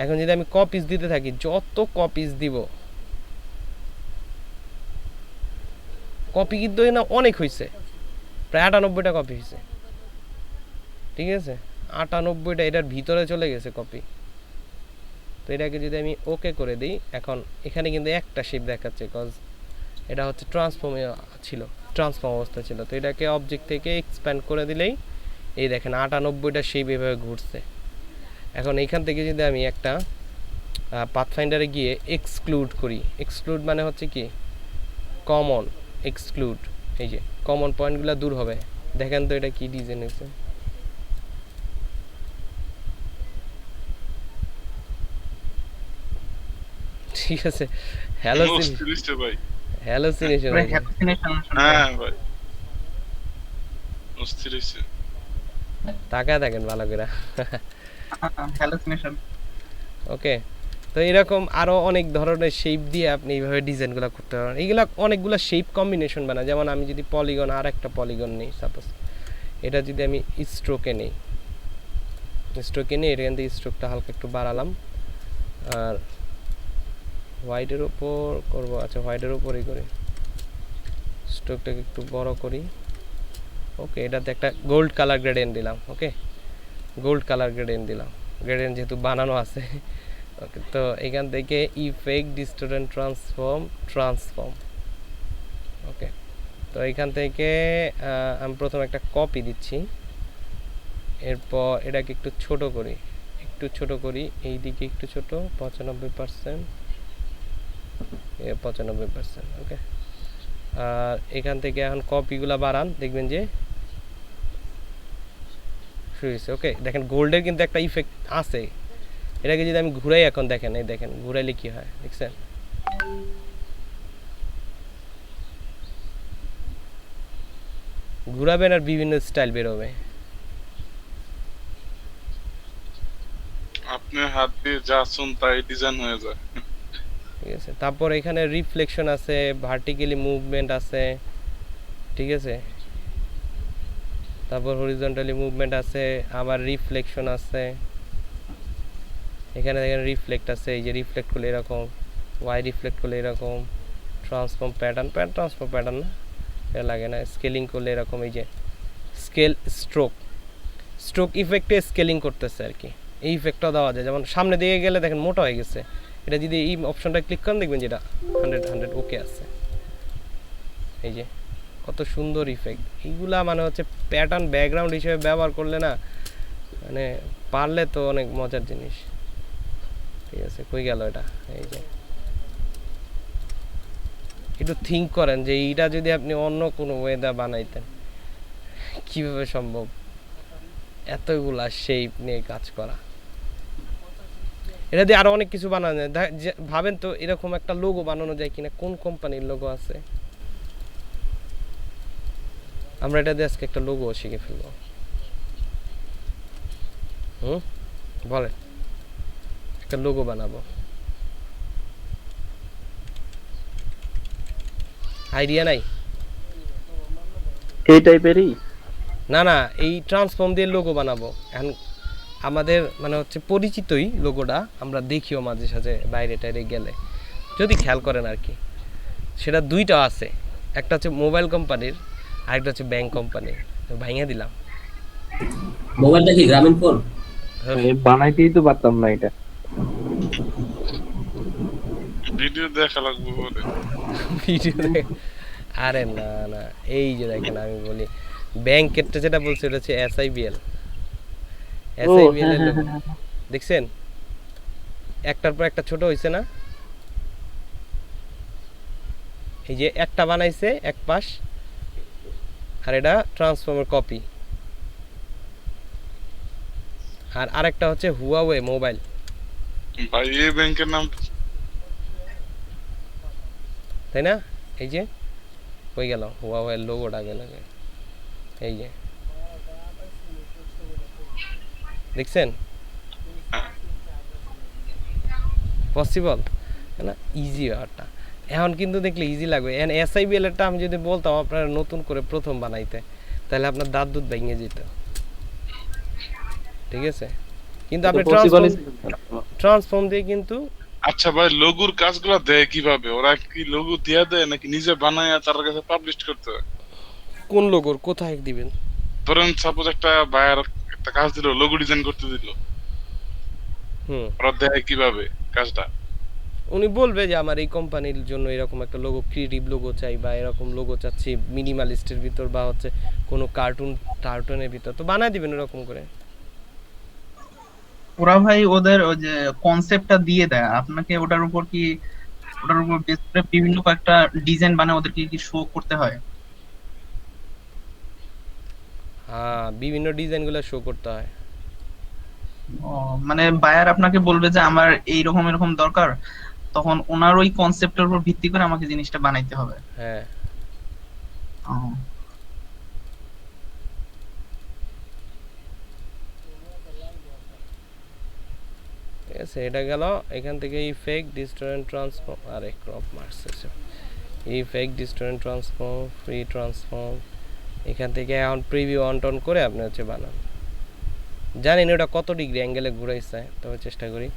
এখন যদি আমি কপিস দিতে থাকি, যত কপিস দিব, কপি কিন্তু না অনেক হয়েছে, প্রায় 98টা কপি হয়েছে, ঠিক আছে, 98টা এটার ভিতরে চলে গেছে কপি। তো এটাকে যদি আমি ওকে করে দিই, এখন এখানে কিন্তু একটা শেপ দেখাচ্ছে, কজ এটা হচ্ছে ট্রান্সফর্মে ছিল, ট্রান্সফর্ম অবস্থা ছিল। তো এটাকে অবজেক্ট থেকে এক্সপ্যান্ড করে দিলেই এই দেখেন 98টা শেপ এভাবে ঘুরছে। এখন এইখান থেকে যদি আমি একটা পাথফাইন্ডারে গিয়ে এক্সক্লুড করি, এক্সক্লুড মানে হচ্ছে কি কমন, এক্সক্লুড, এই যে কমন পয়েন্টগুলো দূর হবে। দেখেন তো এটা কি ডিজাইন হয়েছে, ঠিক আছে, হ্যালোসিনেশন ভাই। হ্যালোসিনেশন, হ্যাঁ ভাই অস্থির হইছে। তাকায় দেখেন ভালো করে। হ্যালোসিনেশন। ওকে, তো এরকম আরো অনেক ধরনের শেপ দিয়ে আপনি এইভাবে ডিজাইনগুলো করতে পারেন। এইগুলা অনেকগুলো শেপ কম্বিনেশন বানায়। যেমন আমি যদি পলিগন আর একটা পলিগন নেই, সাপোজ এটা যদি আমি স্ট্রোকে নেই, স্ট্রোকে নিয়ে এখান থেকে স্ট্রোকটা হালকা একটু বাড়ালাম, আর হোয়াইটের উপর করব, আচ্ছা হোয়াইটের উপরই করি, স্ট্রোকটাকে একটু বড় করি। ওকে, এটাতে একটা গোল্ড কালার গ্রেডিয়েন্ট দিলাম। ওকে, গোল্ড কালার গ্রেডিয়েন্ট দিলাম, গ্রেডিয়েন্ট যেহেতু বানানো আছে। ওকে, তো এখান থেকে ইফেক্ট, ডিস্টোরেন্ট, ট্রান্সফর্ম। ওকে, তো এখান থেকে আমি প্রথমে একটা কপি দিচ্ছি, এরপর এটাকে একটু ছোট করি, একটু ছোট করি, এই দিকে একটু ছোট, 95%, 95%। ওকে, আর এখান থেকে এখন কপিগুলা বাড়ান, দেখবেন যে শুরু হয়েছে। ওকে, দেখেন গোল্ডের কিন্তু একটা ইফেক্ট আছে। এটাকে যদি আমি ঘুরাই, এখন দেখেন, এই দেখেন ঘুরাইলে কি হয়, দেখছেন? ঘুরাবেন আর বিভিন্ন স্টাইল বেরোবে। আপনি হাত দিয়ে যা চুন তাই ডিজাইন হয়ে যায়। ঠিক আছে, তারপর এখানে রিফ্লেকশন আছে, ভার্টিক্যালি মুভমেন্ট আছে, ঠিক আছে, তারপর হরিজন্টালি মুভমেন্ট আছে, আবার রিফ্লেকশন আছে। এখানে দেখেন রিফ্লেক্ট আছে, এই যে রিফ্লেক্ট করলে এরকম, ওয়াই রিফ্লেক্ট করলে এরকম, ট্রান্সফর্ম প্যাটার্ন, ট্রান্সফর্ম প্যাটার্ন না, এটা লাগে না, স্কেলিং করলে এরকম, এই যে স্কেল, স্ট্রোক ইফেক্টে স্কেলিং করতেছে আর কি। এই ইফেক্টটাও দেওয়া যায়, যেমন সামনে দিকে গেলে দেখেন মোটা হয়ে গেছে, এটা যদি এই অপশনটা ক্লিক করেন দেখবেন যেটা 100 ওকে আছে। এই যে কত সুন্দর ইফেক্ট, এইগুলা মানে হচ্ছে প্যাটার্ন ব্যাকগ্রাউন্ড হিসেবে ব্যবহার করলে না, মানে পারলে তো অনেক মজার জিনিস। ঠিক আছে, কই গেল এটা? এই যে একটু থিঙ্ক করেন যে এইটা যদি আপনি অন্য কোনো ওয়েদা বানাইতেন কিভাবে সম্ভব এতগুলা শেপ নিয়ে কাজ করা। এটা দিয়ে আরো অনেক কিছু বানানো যায়। ভাবেন তো এরকম একটা লোগো বানানো যায় কিনা, কোন কোম্পানির লোগো আছে। আমরা এটা দিয়ে আজকে একটা লোগো শিখে ফেলবো। বলেন, একটা লোগো বানাবো, আইডিয়া নাই? এই টাইপেরই না না, এই ট্রান্সফর্ম দিয়ে লোগো বানাবো। এখন আমাদের মানে হচ্ছে পরিচিতই লোগোটা, আমরা দেখিও মাঝে সাঝে বাইরে টাইরে গেলে, যদি খেয়াল করেন আর কি। সেটা দুইটা আছে, একটা হচ্ছে মোবাইল কোম্পানির, আরেকটা হচ্ছে ব্যাংক কোম্পানির। ভাঙিয়ে দিলাম। মোবাইলটা কি গ্রামীণ ফোন? বানাইতেই তো পারতাম না এটা। ভিডিও দেখা লাগবে বলে। ভিডিও আরে না না, এই যে দেখেন আমি বলি ব্যাংকেরটা যেটা বলছে ওটা হচ্ছে SIBL এর লোগো দেখছেন, একটার পর একটা ছোট হইছে না? এই যে একটা বানাইছে এক পাশ, আর এটা ট্রান্সফর্মের কপি, আর আরেকটা হচ্ছে হুয়াওয়ে মোবাইল। ভাই এই ব্যাংকের নাম তাই না? এই যে কই গেল হুয়াওয়ে লোগোটা, গেল এই যে দেখছেন। পসিবল না, ইজি ব্যাপারটা। এখন কিন্তু দেখলে ইজি লাগবে। এখন এসআইবিএল এরটা আমি যদি বলতাম আপনারা নতুন করে প্রথম বানাইতে, তাহলে আপনার দাঁত দুধ ভেঙে যেত, ঠিক আছে? কিন্তু আপনি ট্রান্সফর্ম দিয়ে কিন্তু আচ্ছা ভাই, লঘুর কাজগুলো দেয় কিভাবে? ওরা কি লঘু দিয়ে দেয় নাকি নিজে বানায় তার কাছে পাবলিশ করতে হয়? কোন লোগোর কোথায় দিবেন? ধরেন সাপোজ একটা বায়ার একটা কাজ দিল, লঘু ডিজাইন করতে দিল, ওরা দেয় কিভাবে কাজটা? উনি বলবে যে আমার এই কোম্পানির জন্য এরকম একটা লোগো, ক্রিয়েটিভ লোগো চাই, বা এরকম লোগো চাচ্ছি মিনিমালিস্টের ভিতর, বা হচ্ছে কোনো কার্টুনের ভিতর, তো বানায় দিবেন এরকম করে। ওরা ভাই ওদের ওই যে কনসেপ্টটা দিয়ে দেয় আপনাকে, ওটার উপর বেস করে বিভিন্ন কয়েকটা ডিজাইন বানায় ওদেরকে কি শো করতে হয়? হ্যাঁ, বিভিন্ন ডিজাইনগুলো শো করতে হয়। ও, মানে বায়ার আপনাকে বলবে যে আমার এইরকম এরকম দরকার, তখন ওনার ওই কনসেপ্টের উপর ভিত্তি করে আমাকে জিনিসটা বানাইতে হবে। হ্যাঁ, ও, ঠিক আছে, এটা গেল। এখান থেকে ইফেক্ট, ডিস্টরেন্ট ট্রান্সফর্ম, আরে ক্রপ মার্কস আছে, ইফেক্ট, ডিস্টরেন্ট ট্রান্সফর্ম, ফ্রি ট্রান্সফর্ম। এখান থেকে এখন প্রিভিউ অন টন করে আপনি হচ্ছে বানান। জানি না ওটা কত ডিগ্রি অ্যাঙ্গেলে ঘুরাইছে, তবে চেষ্টা করি।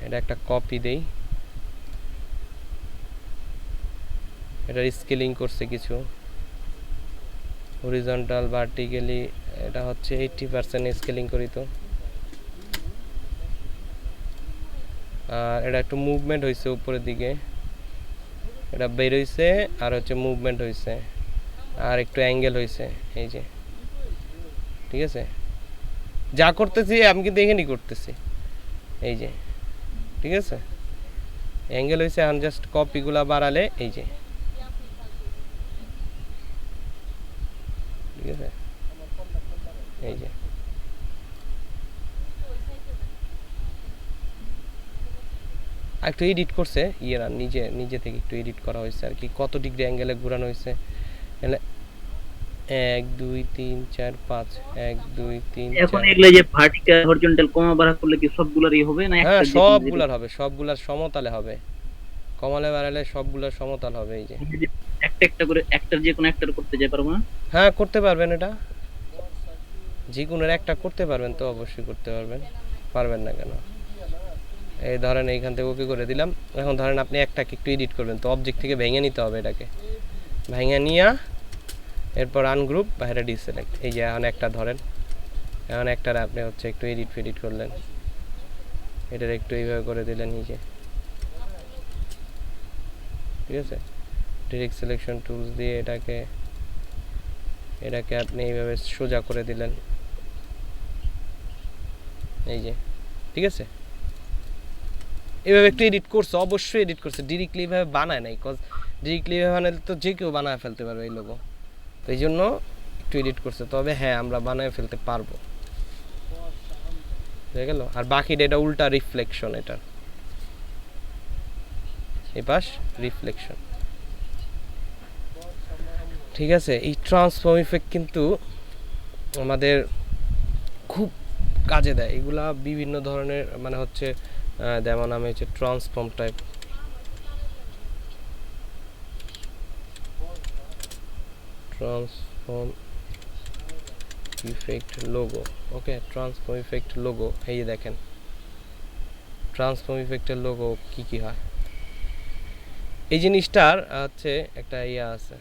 এটা একটা কপি দেই, এটা স্কেলিং করছে কিছু, হরিজন্টাল ভার্টিক্যালি এটা হচ্ছে 80% স্কেলিং করি তো। আর এটা একটু মুভমেন্ট হয়েছে উপরের দিকে, এটা বের হয়েছে, আর হচ্ছে মুভমেন্ট হয়েছে, আর একটু অ্যাঙ্গেল হয়েছে, এই যে, ঠিক আছে? যা করতেছি আমি কিন্তু এখানেই করতেছি, এই যে, ঠিক আছে? অ্যাঙ্গেল হয়েছে। এখন জাস্ট কপিগুলা বাড়ালে এই যে, ঠিক আছে, এই যে, একটু এডিট করছে ইয়েরা, নিজে থেকে একটু এডিট করা হয়েছে আর কি, কত ডিগ্রি অ্যাঙ্গেলে ঘোরানো হয়েছে। 1 2 3 4 5 1 2 3 এখন এগুলো যে ভার্টিক্যাল হরিজন্টাল কমা বাড়া করলে কি সবগুলারই হবে না হ্যাঁ, একটা? সবগুলার হবে, সবগুলার সমতলে হবে, কমালে বাড়ালে সবগুলার সমতল হবে। এই যে একটা একটা করে একটার যে কোনো একটার করতে যাই পারবো না? হ্যাঁ, করতে পারবেন, এটা যে কোনো একটা করতে পারবেন, তো অবশ্যই করতে পারবেন, পারবেন না কেন? এই ধরেন এইখান থেকে ওকে করে দিলাম। এখন ধরেন আপনি একটাকে একটু এডিট করবেন, তো অবজেক্ট থেকে ভেঙে নিতে হবে, এটাকে ভেঙে নিয়ে এরপর আনগ্রুপ, বাইরে ডিসেলেক্ট। এই যে এখন একটা ধরেন, এখন একটার আপনি হচ্ছে একটু এডিট করলেন, এটার একটু এইভাবে করে দিলেন নিচে, ঠিক আছে? ডিরেক্ট সিলেকশন টুলস দিয়ে এটাকে আপনি এইভাবে সোজা করে দিলেন, এই যে, ঠিক আছে? এইভাবে একটু এডিট করছে, অবশ্যই এডিট করছে, ডিরেক্টলি এইভাবে বানায় নাই, কজ ডিরেক্টলি বানালে তো যে কেউ বানায় ফেলতে পারবে এই লোগো, তো এই জন্য একটু এডিট করছে। তবে হ্যাঁ, আমরা বানায় ফেলতে পারবো, হয়ে গেল। আর বাকিটা এটা উল্টা রিফ্লেকশন, এটা এই পাশ রিফ্লেকশন, ঠিক আছে? এই ট্রান্সফর্ম ইফেক্ট কিন্তু আমাদের খুব কাজে দেয়, এগুলা বিভিন্ন ধরনের, মানে হচ্ছে যেমন আমি হচ্ছে transform type, transform effect logo, okay, transform effect logo. এই যে দেখেন ট্রান্সফর্ম ইফেক্টের লোগো কি কি হয়। এই জিনিসটার হচ্ছে একটা ইয়া আছে,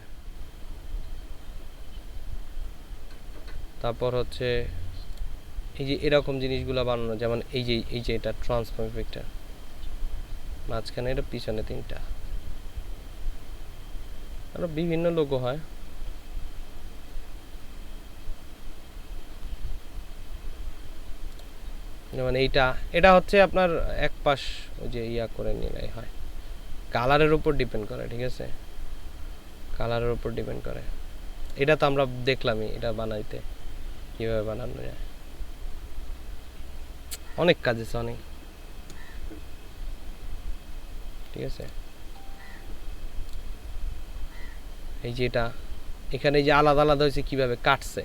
তারপর হচ্ছে এই যে এরকম জিনিসগুলো বানানো, যেমন এই যে এটা ট্রান্সফর্ম ইফেক্টটা, মাঝখানে এটা, পিছনে তিনটা, আরো বিভিন্ন লোগো হয়। যেমন এটা হচ্ছে আপনার এক পাশ ওই যে ইয়া করে নিলেই হয়, কালারের উপর ডিপেন্ড করে, ঠিক আছে? কালারের উপর ডিপেন্ড করে। এটা তো আমরা দেখলামই, এটা বানাইতে কিভাবে বানানো যায়, অনেক কাজ আছে, অনেক, ঠিক আছে? এই যে এটা এখানে যে আলাদা আলাদা হয়েছে, কিভাবে কাটছে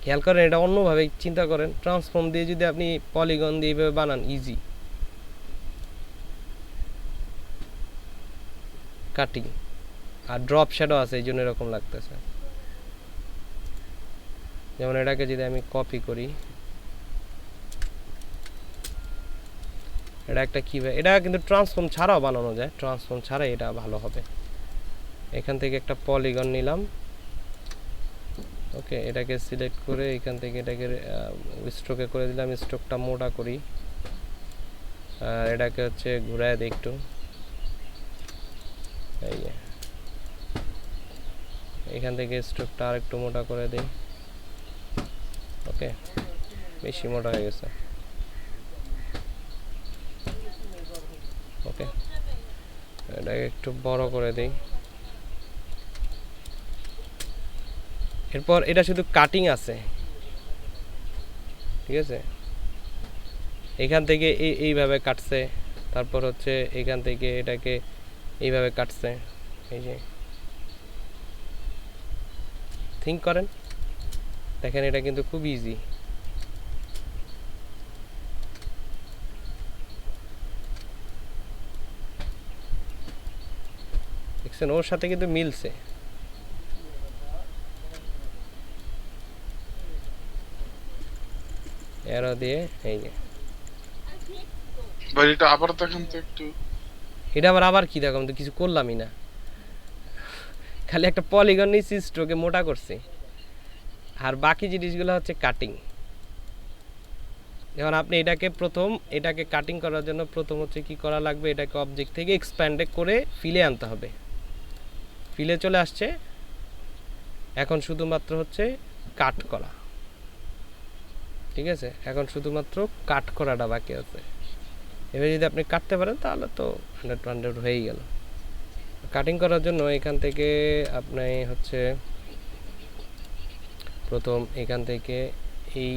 খেয়াল করেন, এটা অন্যভাবে চিন্তা করেন। ট্রান্সফর্ম দিয়ে যদি আপনি পলিগন দিয়ে এইভাবে বানান, ইজি, কাটিং, আর ড্রপ শ্যাডো আছে, এই জন্য এরকম লাগতেছে। যেমন এটাকে যদি আমি কপি করি, এটা একটা কি, এটা কিন্তু ট্রান্সফর্ম ছাড়াও বানানো যায়, ট্রান্সফর্ম ছাড়াই এটা ভালো হবে। এখান থেকে একটা পলিগন নিলাম, ওকে, এটাকে সিলেক্ট করে এখান থেকে এটাকে স্ট্রোকে করে দিলাম, স্ট্রোকটা মোটা করি, আর এটাকে হচ্ছে ঘুরায় দিই একটু, এই যে এখান থেকে স্ট্রোকটা আর একটু মোটা করে দিই, ওকে, বেশি মোটা হয়ে গেছে, ওকে, এটাকে একটু বড় করে দিই। এরপর এটা শুধু কাটিং আছে, ঠিক আছে, এখান থেকে এইভাবে কাটছে, তারপর হচ্ছে এখান থেকে এটাকে এইভাবে কাটছে, এই যে থিঙ্ক করেন, দেখেন এটা কিন্তু খুব ইজি। দেখছেন, ওর সাথে কিন্তু মিলছে। এরো দিয়ে এই যে ভাই এটা আবার দেখেন তো একটু। এটা আবার কি দেখো, আমি তো কিছু করলামই না, খালি একটা পলিগন নিয়েছি, স্ট্রোকে মোটা করছি, আর বাকি জিনিসগুলো হচ্ছে কাটিং। যেমন আপনি এটাকে কাটিং করার জন্য প্রথম হচ্ছে কি করা লাগবে, এটাকে অবজেক্ট থেকে এক্সপ্যান্ড করে ফিলে আনতে হবে, ফিলে চলে আসছে, এখন শুধুমাত্র হচ্ছে কাট করা, ঠিক আছে, এখন শুধুমাত্র কাট করাটা বাকি আছে। এবার যদি আপনি কাটতে পারেন তাহলে তো 100 হয়েই গেল। কাটিং করার জন্য এখান থেকে আপনি হচ্ছে প্রথম এখান থেকে এই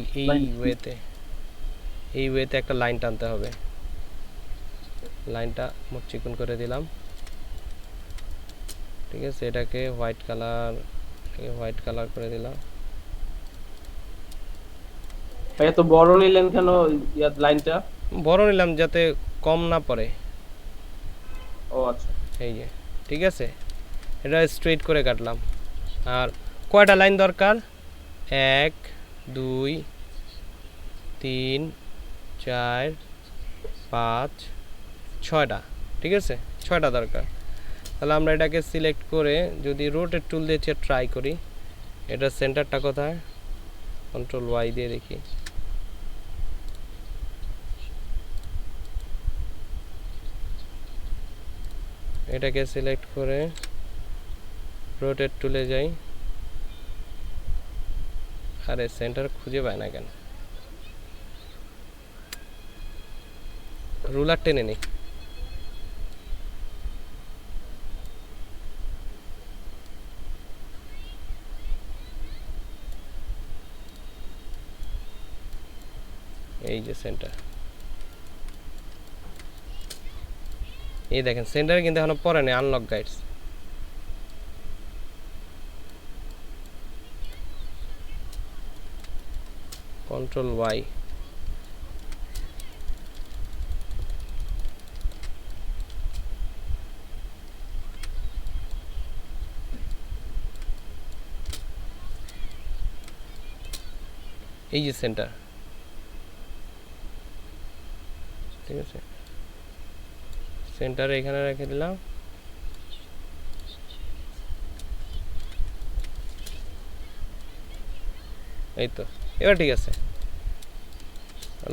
ওয়েতে একটা লাইন টানতে হবে, লাইনটা মোট চিকন করে দিলাম, ঠিক আছে, এটাকে হোয়াইট কালার করে দিলাম। এত বড় নিলেন কেন লাইনটা? বড় নিলাম যাতে কম না পড়ে। ও আচ্ছা, এই যে ঠিক আছে, এটা স্ট্রেট করে কাটলাম। আর কয়টা লাইন দরকার? 1 2 3 4 5 6টা, ঠিক আছে, 6টা দরকার। তাহলে আমরা এটাকে সিলেক্ট করে যদি রোটেট টুল দিয়ে ট্রাই করি, এটা সেন্টারটা কোথায়, কন্ট্রোল ওয়াই দিয়ে দেখি, এটাকে সিলেক্ট করে রোটেট টুলে যাই, আরে সেন্টার খুঁজে পায় না কেন, রুলার টেনে নেই, এই যে সেন্টার, এই দেখেন সেন্টারে কিন্তু এখনো পরে নেই, আনলক গাইডস। কন্ট্রোল ওয়াই, এই যে সেন্টার, ঠিক আছে, সেন্টারে এখানে রেখে দিলাম। এই তো এবার ঠিক আছে।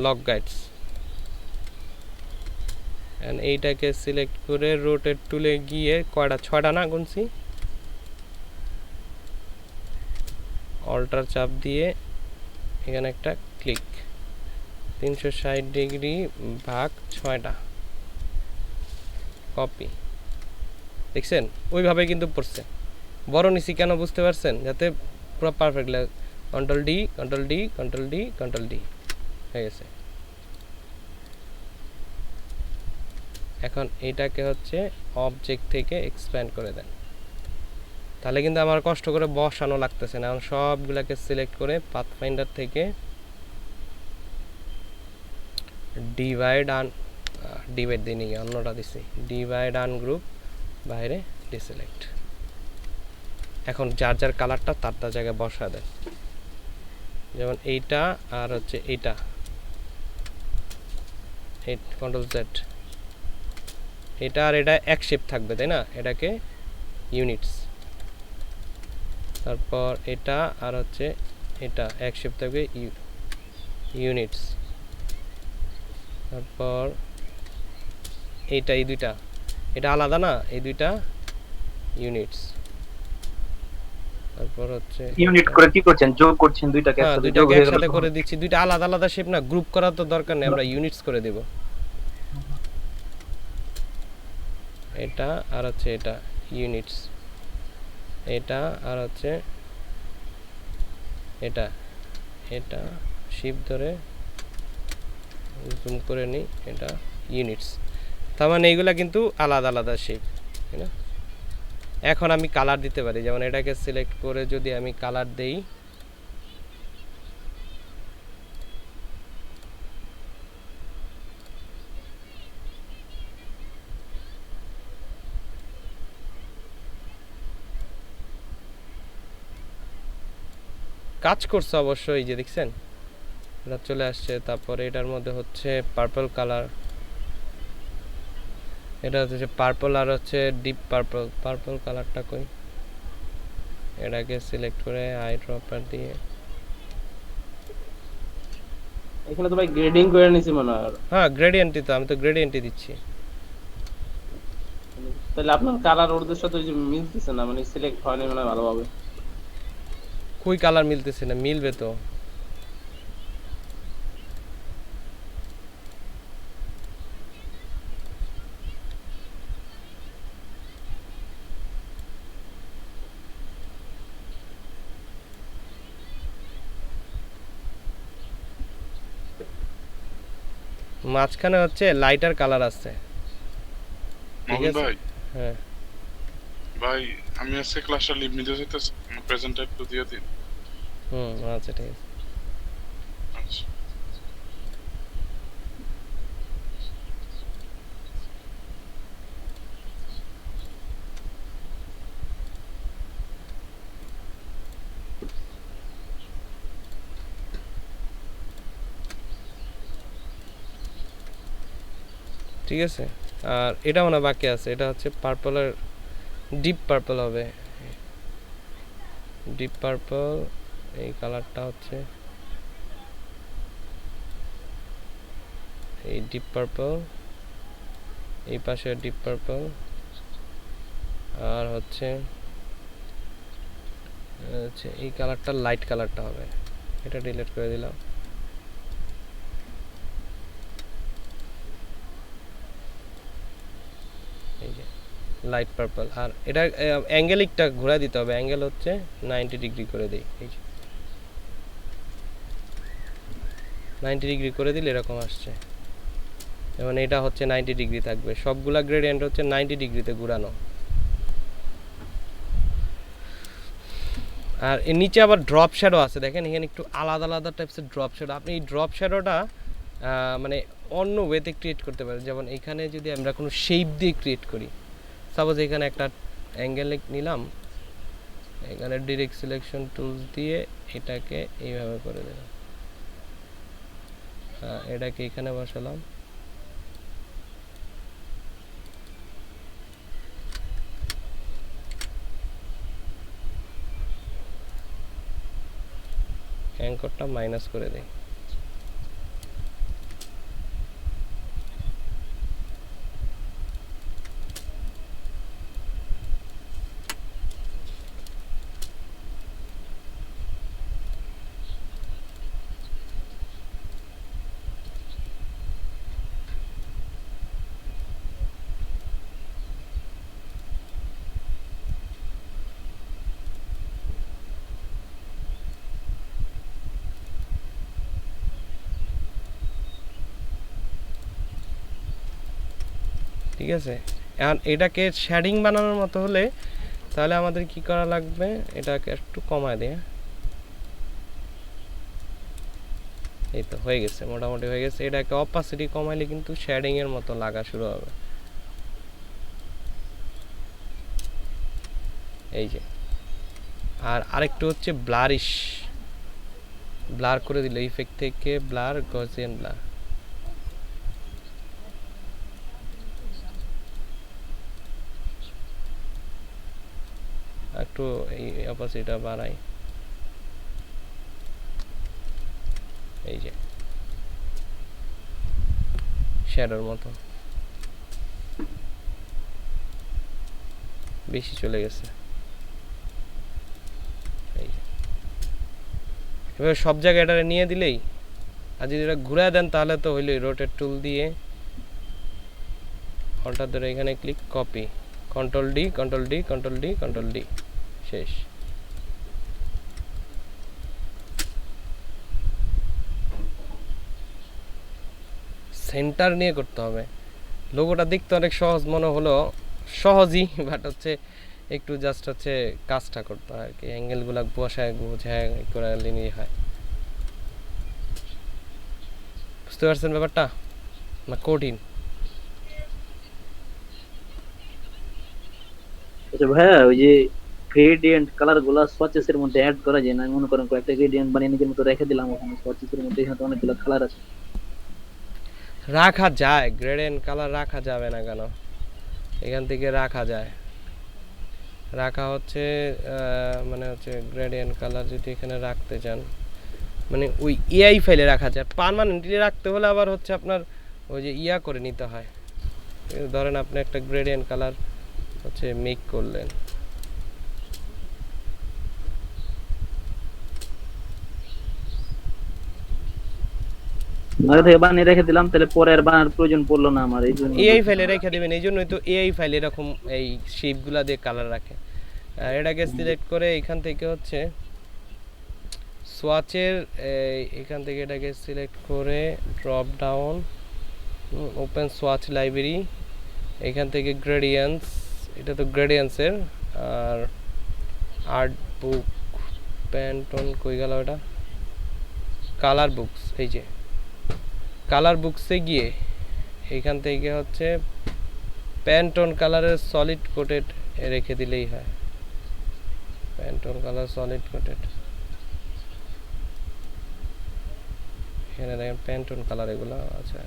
লক গাইডস, এন্ড এইটাকে সিলেক্ট করে রোটেট টুলে গিয়ে কয়টা, 6টা না গুনছি, অল্টার চাপ দিয়ে এখানে একটা ক্লিক, 360 ডিগ্রি ভাগ 6টা, কপি, দেখছেন ওইভাবে কিন্তু পড়ছে। বড় নিচি কেন বুঝতে পারছেন, যাতে পুরো পারফেক্ট লাগে। Control D control D control D control D হয়ে গেছে। এখন এটাকে হচ্ছে অবজেক্ট থেকে এক্সপ্যান্ড করে দেন, তাহলে কিন্তু আমার কষ্ট করে বসানো লাগতেছে না। এখন সবগুলোকে সিলেক্ট করে পাথফাইন্ডার থেকে ডিভাইড দিই, অন্যটা দিছি, ডিভাইড আনগ্রুপ বাইরে ডিসিলেক্ট। এখন যার যার কালারটা তার তার জায়গায় বসা দেয়, যেমন এইটা আর হচ্ছে এইটা, এই কন্ট্রোল জেড, এটা আর এটা এক শেপ থাকবে তাই না, এটাকে ইউনিটস। তারপর এটা আর হচ্ছে এটা এক শেপ থাকবে ইউনিটস। তারপর এইটা, এই দুইটা এটা আলাদা না, এই দুইটা ইউনিটস। তারপর হচ্ছে ইউনিট করে কি করছেন, যোগ করছেন দুইটাকে হ্যাঁ, একসাথে, যোগ দুইটাকে হয়ে গেল একসাথে তখন? করে দিচ্ছি। দুইটা আলাদা আলাদা শেপ না, গ্রুপ করার তো দরকার নেই, আমরা ইউনিটস করে দেব। এটা আর হচ্ছে এটা ইউনিটস, এটা আর হচ্ছে এটা, এটা শিপ ধরে জুম করে নিই, এটা ইউনিটস। তার মানে এইগুলা কিন্তু আলাদা আলাদা শেপ, তাই না? এখন আমি কালার দিতে পারি, যেমন এটাকে সিলেক্ট করে যদি আমি কালার দেই, কাজ করছে অবশ্যই, যে দেখছেন এটা চলে আসছে। তারপরে এটার মধ্যে হচ্ছে পার্পল কালার, এটা হচ্ছে পার্পল আর হচ্ছে ডিপ পার্পল। পার্পল কালারটা কই, এটাকে সিলেক্ট করে আই ড্রপার দিয়ে, এখানে তো ভাই গ্রেডিং করে নিছি মনে হয়। হ্যাঁ গ্রেডিয়েন্টই তো, আমি তো গ্রেডিয়েন্টই দিচ্ছি। তাহলে আপনার কালার ওদের সাথে ওই যে মিলতেছে না, মানে সিলেক্ট হয়নি মানে ভালোভাবে। কই কালার মিলতেছে না, মিলবে তো। মাঝখানে হচ্ছে লাইটার কালার আছে, ঠিক মামুন আছে? ভাই, হ্যাঁ ভাই আমি আজকে ক্লাসটা লিভ নিতে চাইতেছি, প্রেজেন্টটা একটু দিয়ে দিন। আচ্ছা ঠিক আছে। আচ্ছা। ঠিক আছে, আর এটা মনে হয় বাকি আছে, এটা হচ্ছে পার্পলের ডিপ পার্পল হবে, ডিপ পার্পল। এই কালারটা হচ্ছে এই ডিপ পার্পল, এই পাশে ডিপ পার্পল, আর হচ্ছে এই কালারটা লাইট কালারটা হবে, এটা ডিলিট করে দিলাম। এই যে লাইট পার্পল, আর এটা অ্যাঙ্গেলিকটা ঘোরা দিতে হবে, অ্যাঙ্গেল হচ্ছে 90 ডিগ্রি করে দিই। এই যে 90 ডিগ্রি করে দিলে এরকম আসছে, যেমন এটা হচ্ছে 90 ডিগ্রি থাকবে, সবগুলা গ্রেডিয়েন্ট হচ্ছে 90 ডিগ্রিতে ঘোরানো। আর এর নিচে আবার ড্রপ শ্যাডো আছে, দেখেন এখানে একটু আলাদা আলাদা টাইপসের ড্রপ শ্যাডো। আপনি এই ড্রপ শ্যাডোটা মানে অন্য ওয়েতে ক্রিয়েট করতে পারেন, যেমন এখানে যদি আমরা কোনো শেপ দিয়ে ক্রিয়েট করি, সাপোজ এখানে একটা অ্যাঙ্গেল নিলাম, এখানে ডিরেক্ট সিলেকশন টুলস দিয়ে এটাকে এইভাবে করে দিলাম, এটাকে এখানে বসালাম, অ্যাঙ্করটা মাইনাস করে দেই। ঠিক আছে, এখন এটাকে শেডিং বানানোর মতো হলে তাহলে আমাদের কি করা লাগবে, এটাকে একটু কমায় দিয়ে, এই তো হয়ে গেছে, মোটামুটি হয়ে গেছে। এটাকে অপাসিটি কমাইলে কিন্তু শেডিং এর মতো লাগা শুরু হবে। এই যে। আর আরেকটু হচ্ছে ব্লারিশ, ব্লার করে দিল ইফেক্ট থেকে, ব্লার, গসিয়ান ব্লার। একটু এই অপাসিটিটা বাড়াই, এই যে শ্যাডোর মতো বেশি চলে গেছে। এই যে এবার সব জায়গায় এটা নিয়ে দিলেই, আর যদি এটা ঘুরে দেন তাহলে তো হইলোই। রোটেট টুল দিয়ে হঠাৎ ধরে এখানে click, copy, control D, control D, control D, control D, শেষ। সেন্টার নিয়ে করতে হবে। লোগোটা দেখতে অনেক সহজ মনে হলো, সহজই, বাট হচ্ছে একটু জাস্ট হচ্ছে কাজটা করতে হয় আর কি, অ্যাঙ্গেলগুলো বসায় বোঝায় করে নিয়ে হয়। বুঝতে পারছেন ব্যাপারটা না কঠিন? আচ্ছা ভাইয়া, ওই যে গ্রেডিয়েন্ট কালার গুলা সোয়াচেস এর মধ্যে অ্যাড করা যায় না? মনে করেন কয়েকটা গ্রেডিয়েন্ট বানিয়ে নিজের মতো রেখে দিলাম ওখানে সোয়াচেস এর মধ্যে, এখানে তো অনেকগুলো কালার আছে। রাখা যায়, গ্রেডিয়েন্ট কালার রাখা যাবে না কেন? এখান থেকে রাখা যায়। রাখা হচ্ছে মানে হচ্ছে গ্রেডিয়েন্ট কালার যদি এখানে রাখতে চান, মানে ওই এআই ফাইলে রাখা যায়। পার্মানেন্টলি রাখতে হলে আবার হচ্ছে আপনার ওই যে ইয়া করে নিতে হয়। ধরেন আপনি একটা গ্রেডিয়েন্ট কালার হচ্ছে মেক করলেন, আগে থেকে বানিয়ে রেখে দিলাম, তাহলে পরে আর বানানোর প্রয়োজন পড়লো না আমার, এই জন্য। এআই ফাইলে রেখে দেবেন, এই জন্যই তো এআই ফাইল এরকম এই শেপগুলা দিয়ে কালার রাখে। এটাকে সিলেক্ট করে এখান থেকে হচ্ছে সোয়াচের এখান থেকে এটাকে সিলেক্ট করে drop down, open swatch library, এখান থেকে গ্রেডিয়েন্টস, এটা তো গ্রেডিয়েন্টসের, আর আর্ট বুক, প্যান্টন কই গেল ওটা, কালার বুকস, এই যে কালার বুকসে গিয়ে এখান থেকে হচ্ছে প্যান্টন কালারের সলিড কোটেড রেখে দিলেই হয়। প্যান্টন কালার সলিড কোটেড, এখানে দেখেন প্যান্টন কালার এগুলো। আচ্ছা,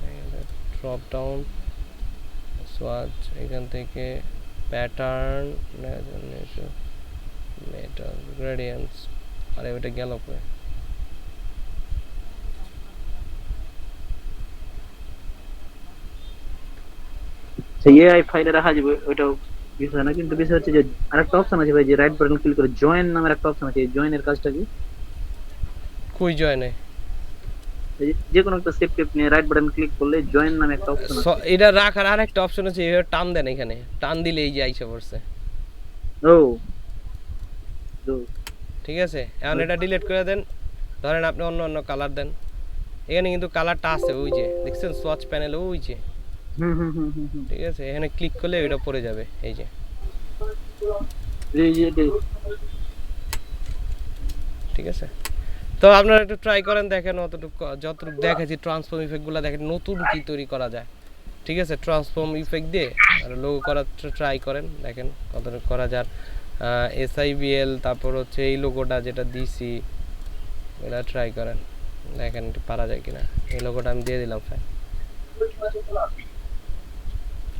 ড্রপ ডাউন সোয়াচ, এখান থেকে প্যাটার্ন, মেটাল, গ্রেডিয়েন্টস, আরে ওটা গেল কই? এআই ফাইলে রাখা যাবে, ওইটাও বিষয় না, কিন্তু বিষয় হচ্ছে যে আরেকটা অপশন আছে ভাই, যে রাইট বাটন ক্লিক করে জয়েন নামের একটা অপশন আছে। জয়েনের কাজটা কি? কই জয়েনে? যে কোনো একটা শেপ টেপ নিয়ে রাইট বাটন ক্লিক করলে জয়েন নামে একটা অপশন আছে। এটা রাখার আরেকটা অপশন আছে, এইভাবে টান দেন, এখানে টান দিলে এই যে আইসা পড়ছে। ও, ঠিক আছে, এখন এটা ডিলিট করে দেন। ধরেন আপনি অন্য অন্য কালার দেন, এখানে কিন্তু কালারটা আছে, ওই যে দেখছেন সোয়াচ প্যানেলে, ওই যে। ঠিক আছে, এখানে ক্লিক করলে এটা পড়ে যাবে, এই যে। ঠিক আছে, তো আপনারা একটু ট্রাই করেন, দেখেন অতটুকু যতটুকু দেখেছি ট্রান্সফর্ম ইফেক্টগুলো দেখেন নতুন কি তৈরি করা যায়। ঠিক আছে, ট্রান্সফর্ম ইফেক্ট দিয়ে আর লোগো করার ট্রাই করেন, দেখেন কতটুকু করা যায়। এসআইবিএল, তারপর হচ্ছে এই লোগোটা যেটা দিছি এটা ট্রাই করেন, দেখেন একটু পারা যায় কিনা। এই লোগোটা আমি দিয়ে দিলাম ফাইল।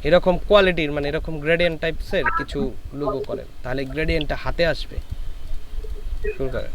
এরকম কোয়ালিটির মানে এরকম গ্রেডিয়েন্ট টাইপসের কিছু লোগো করেন, তাহলে গ্রেডিয়েন্টটা হাতে আসবে। শুরু করেন।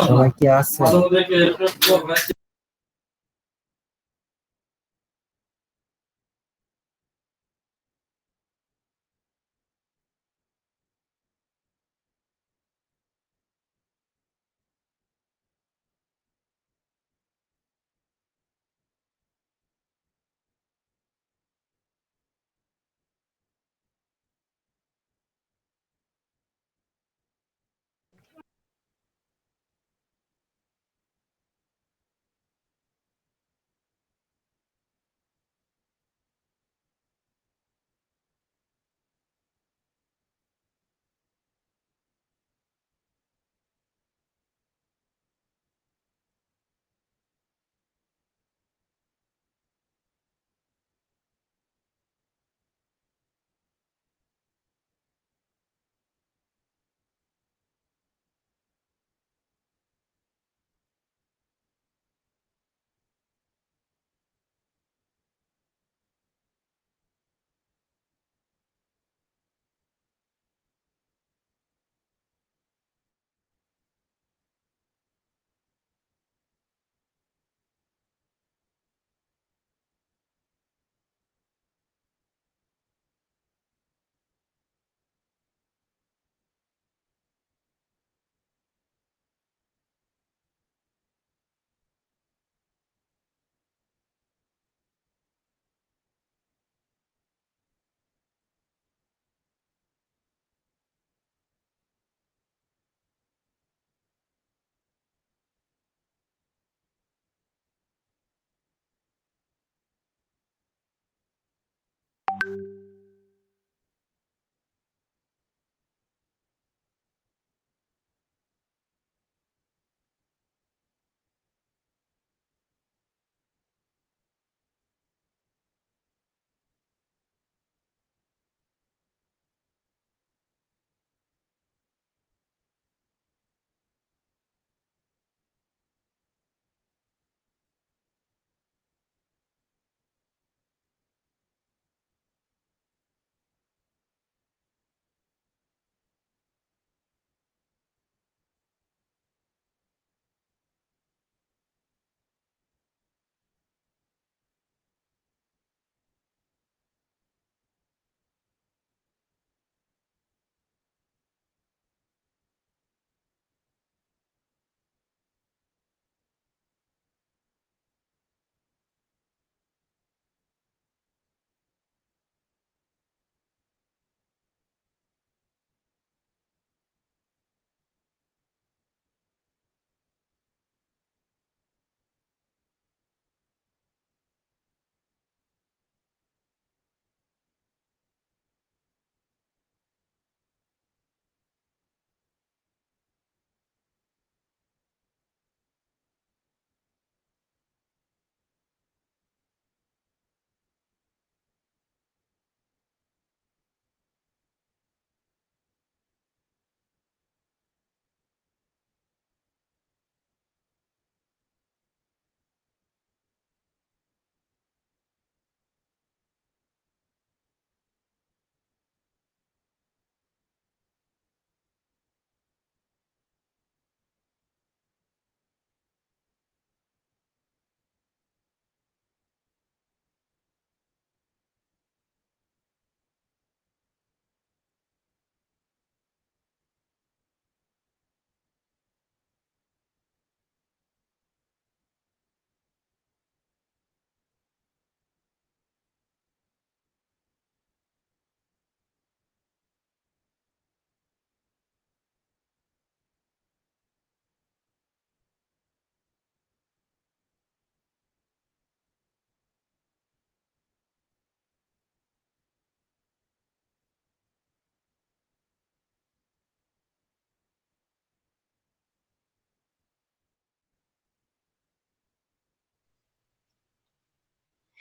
সবাই কি আছে?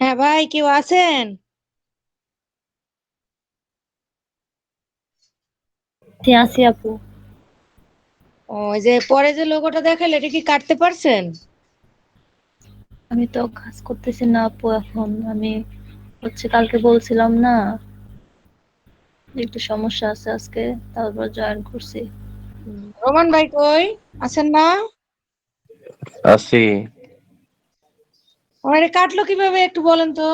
হ্যাঁ ভাই, কেউ আছেন? আছি আপু। ওই যে পরে যে লোগোটা দেখালে এটা কি কাটতে পারছেন? আমি তো কাজ করতেছি না আপু, এখন আমি কালকে বলছিলাম না একটু সমস্যা আছে আজকে, তারপর জয়েন করছি। রোমান ভাই কই? আছেন না? আছি। আমার কাটলো কিভাবে একটু বলেন তো?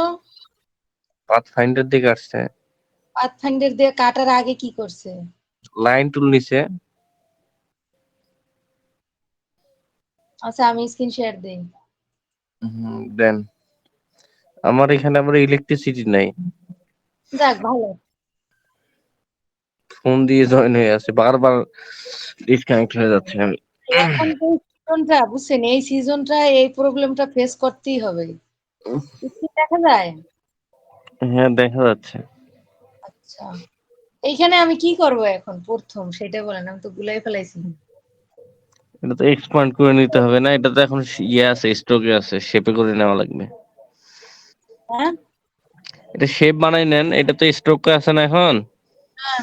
পাথফাইন্ডার দিকে আসছে। পাথফাইন্ডার দিয়ে কাটার আগে কি করছে? লাইন টুল নিছে। আচ্ছা আমি স্ক্রিন শেয়ার দেই। দেন। আমার এখানে আবার ইলেকট্রিসিটি নাই। যাক ভালো। ফোন দিয়ে জয়েন হয়ে আছে, বারবার ডিসকানেক্ট হয়ে যাচ্ছে। আমি এখন তো সিজনটা বুঝছেন, এই সিজনটা এই প্রবলেমটা ফেস করতেই হবে। কি দেখা যায়? হ্যাঁ দেখা যাচ্ছে। আচ্ছা এইখানে আমি কি করব এখন প্রথম সেটা বলেন, আমি তো গুলাই ফেলাইছি। এটা তো এক্সপান্ড করে নিতে হবে না, এটা তো এখন ইয়ে আছে, স্টকে আছে, শেপে করে নেওয়া লাগবে। হ্যাঁ এটা শেপ বানাই নেন, এটা তো স্টকে আছে না এখন, হ্যাঁ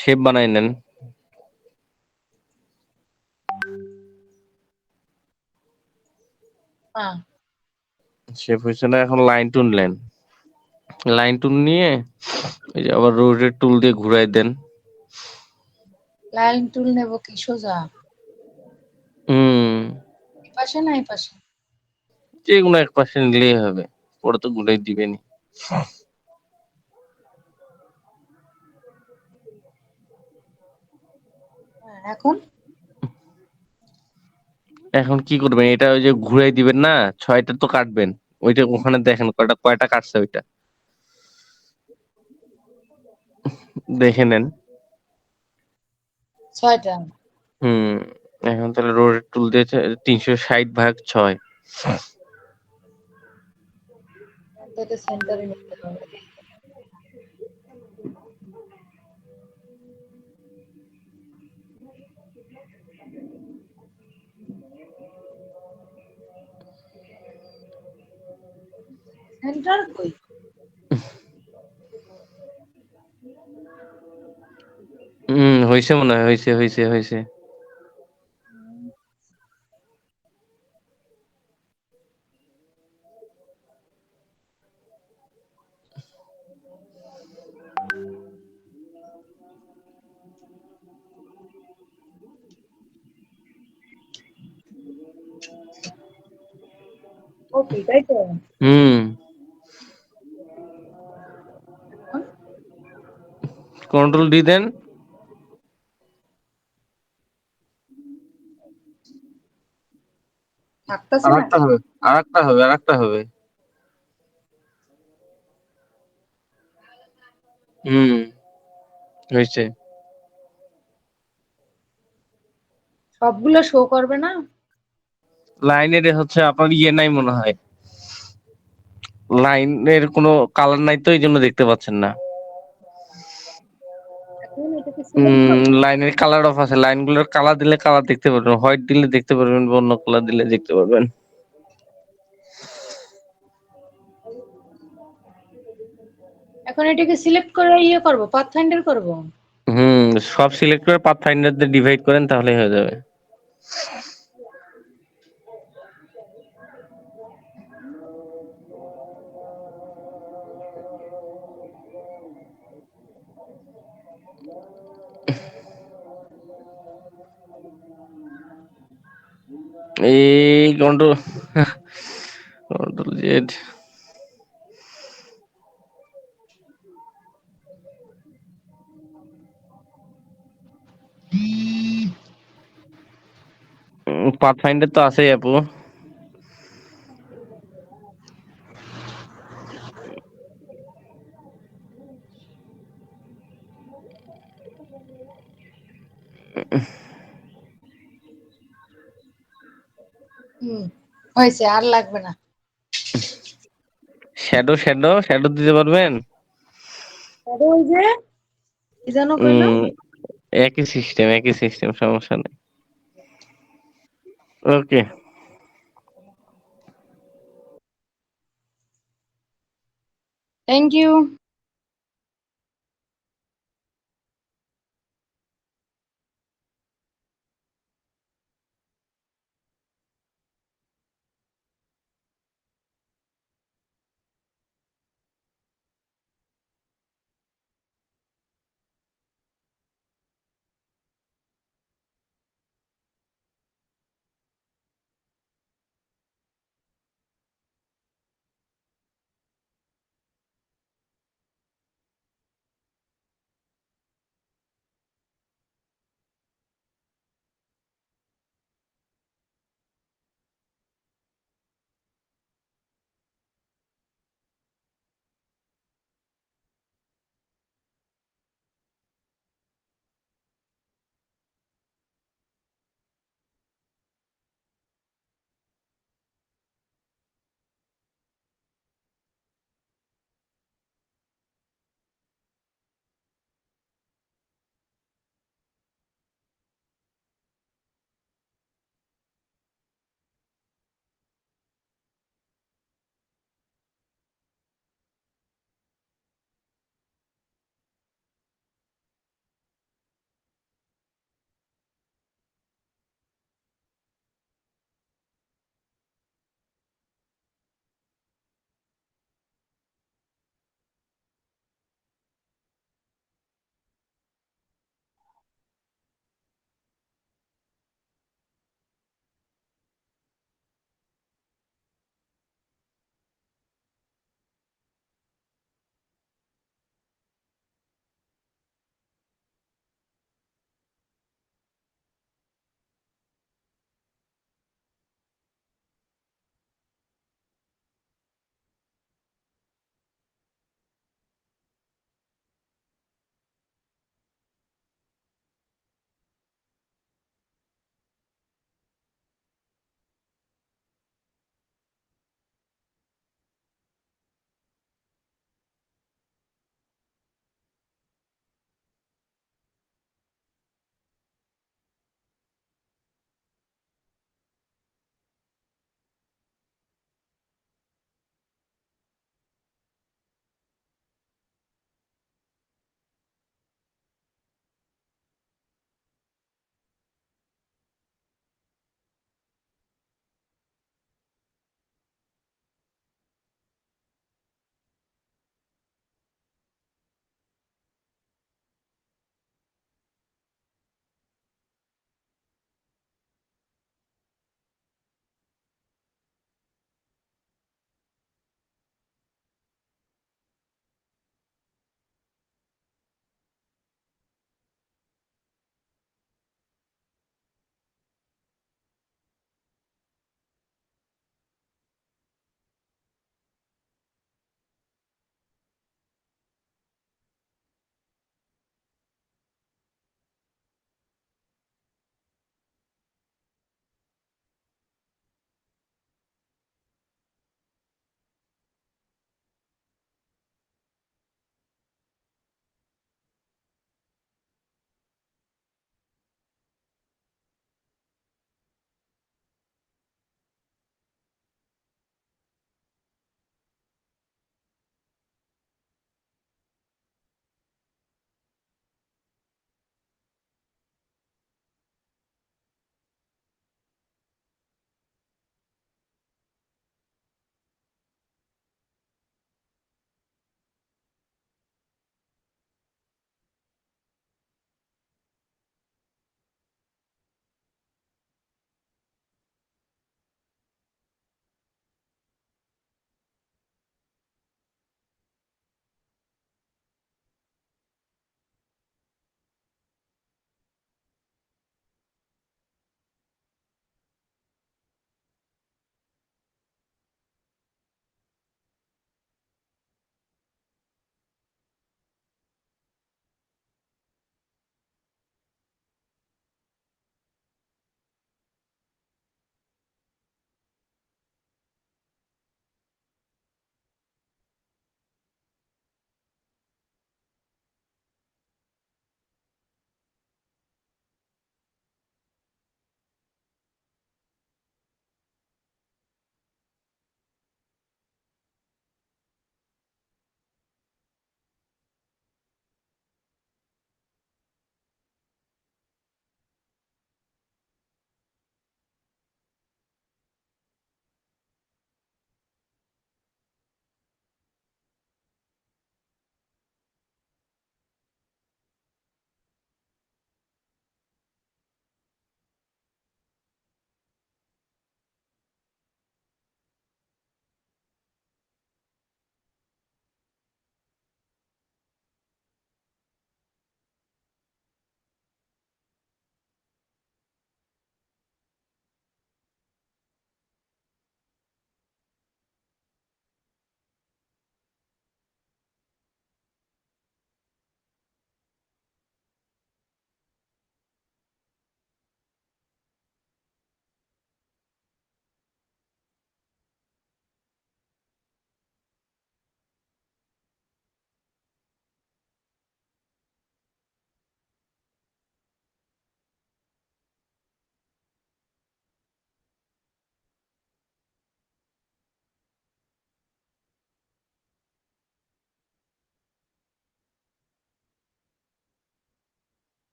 শেপ বানাই নেন। হ্যাঁ শেপ হয়েছে না, এখন লাইন টুনলেন, লাইন টুল নিয়ে এই যে আবার রোটেট টুল দিয়ে ঘুরাই দেন। লাইন টুল নেব কি সোজা? হুম, এই পাশে না এই পাশে? যে কোনো এক পাশে নিলেই হবে, ওরা তো ঘুরাই দিবেনি। হ্যাঁ এখন এখন কি করবেন, এটা ওই যে ঘুরাই দিবেন না, 6টা তো কাটবেন, ওইটা ওখানে দেখেন কয়টা কয়টা কাটছে ওইটা দেখে নেন। 6টা। হুম, এখন তাহলে রোটেট টুল দিয়ে 360/6। এটা সেন্টারে নিতে হবে। সেন্টার কই? হয়েছে মনে হয়, হয়েছে হয়েছে হয়েছে। ওকে তাই তো। হুম, কন্ট্রোল ডি দেন। থাকতেছে না। আরেকটা হবে, আরেকটা হবে, আরেকটা হবে। হুম, হয়েছে। সবগুলো শো করবে না? লাইনের হচ্ছে আপনার ইয়ে নাই মনে হয়, লাইনের কোনো কালার নাই তো, এই জন্য দেখতে পাচ্ছেন না। এখন এটাকে সিলেক্ট করব। লাইনের কালার অফ আছে, লাইনগুলোর কালার দিলে কালার দেখতে পারবেন, হোয়াইট দিলে দেখতে পারবেন, বা অন্য কালার দিলে দেখতে পারবেন। এখন এটাকে সিলেক্ট করে ইয়ে করব, পাথ ফাইন্ডার করব। সব সিলেক্ট করে পাথ ফাইন্ডার দিয়ে ডিভাইড করেন, তাহলে হয়ে যাবে। এই control control Z. Path finder তো আছেই আপু। হয়েছে, আর লাগবে না। শ্যাডো শ্যাডো শ্যাডো দিতে পারবেন? তাহলে ওই যে কি যেন কইলো? উম একই সিস্টেম, একই সিস্টেম, সমস্যা নেই। ওকে। Thank you.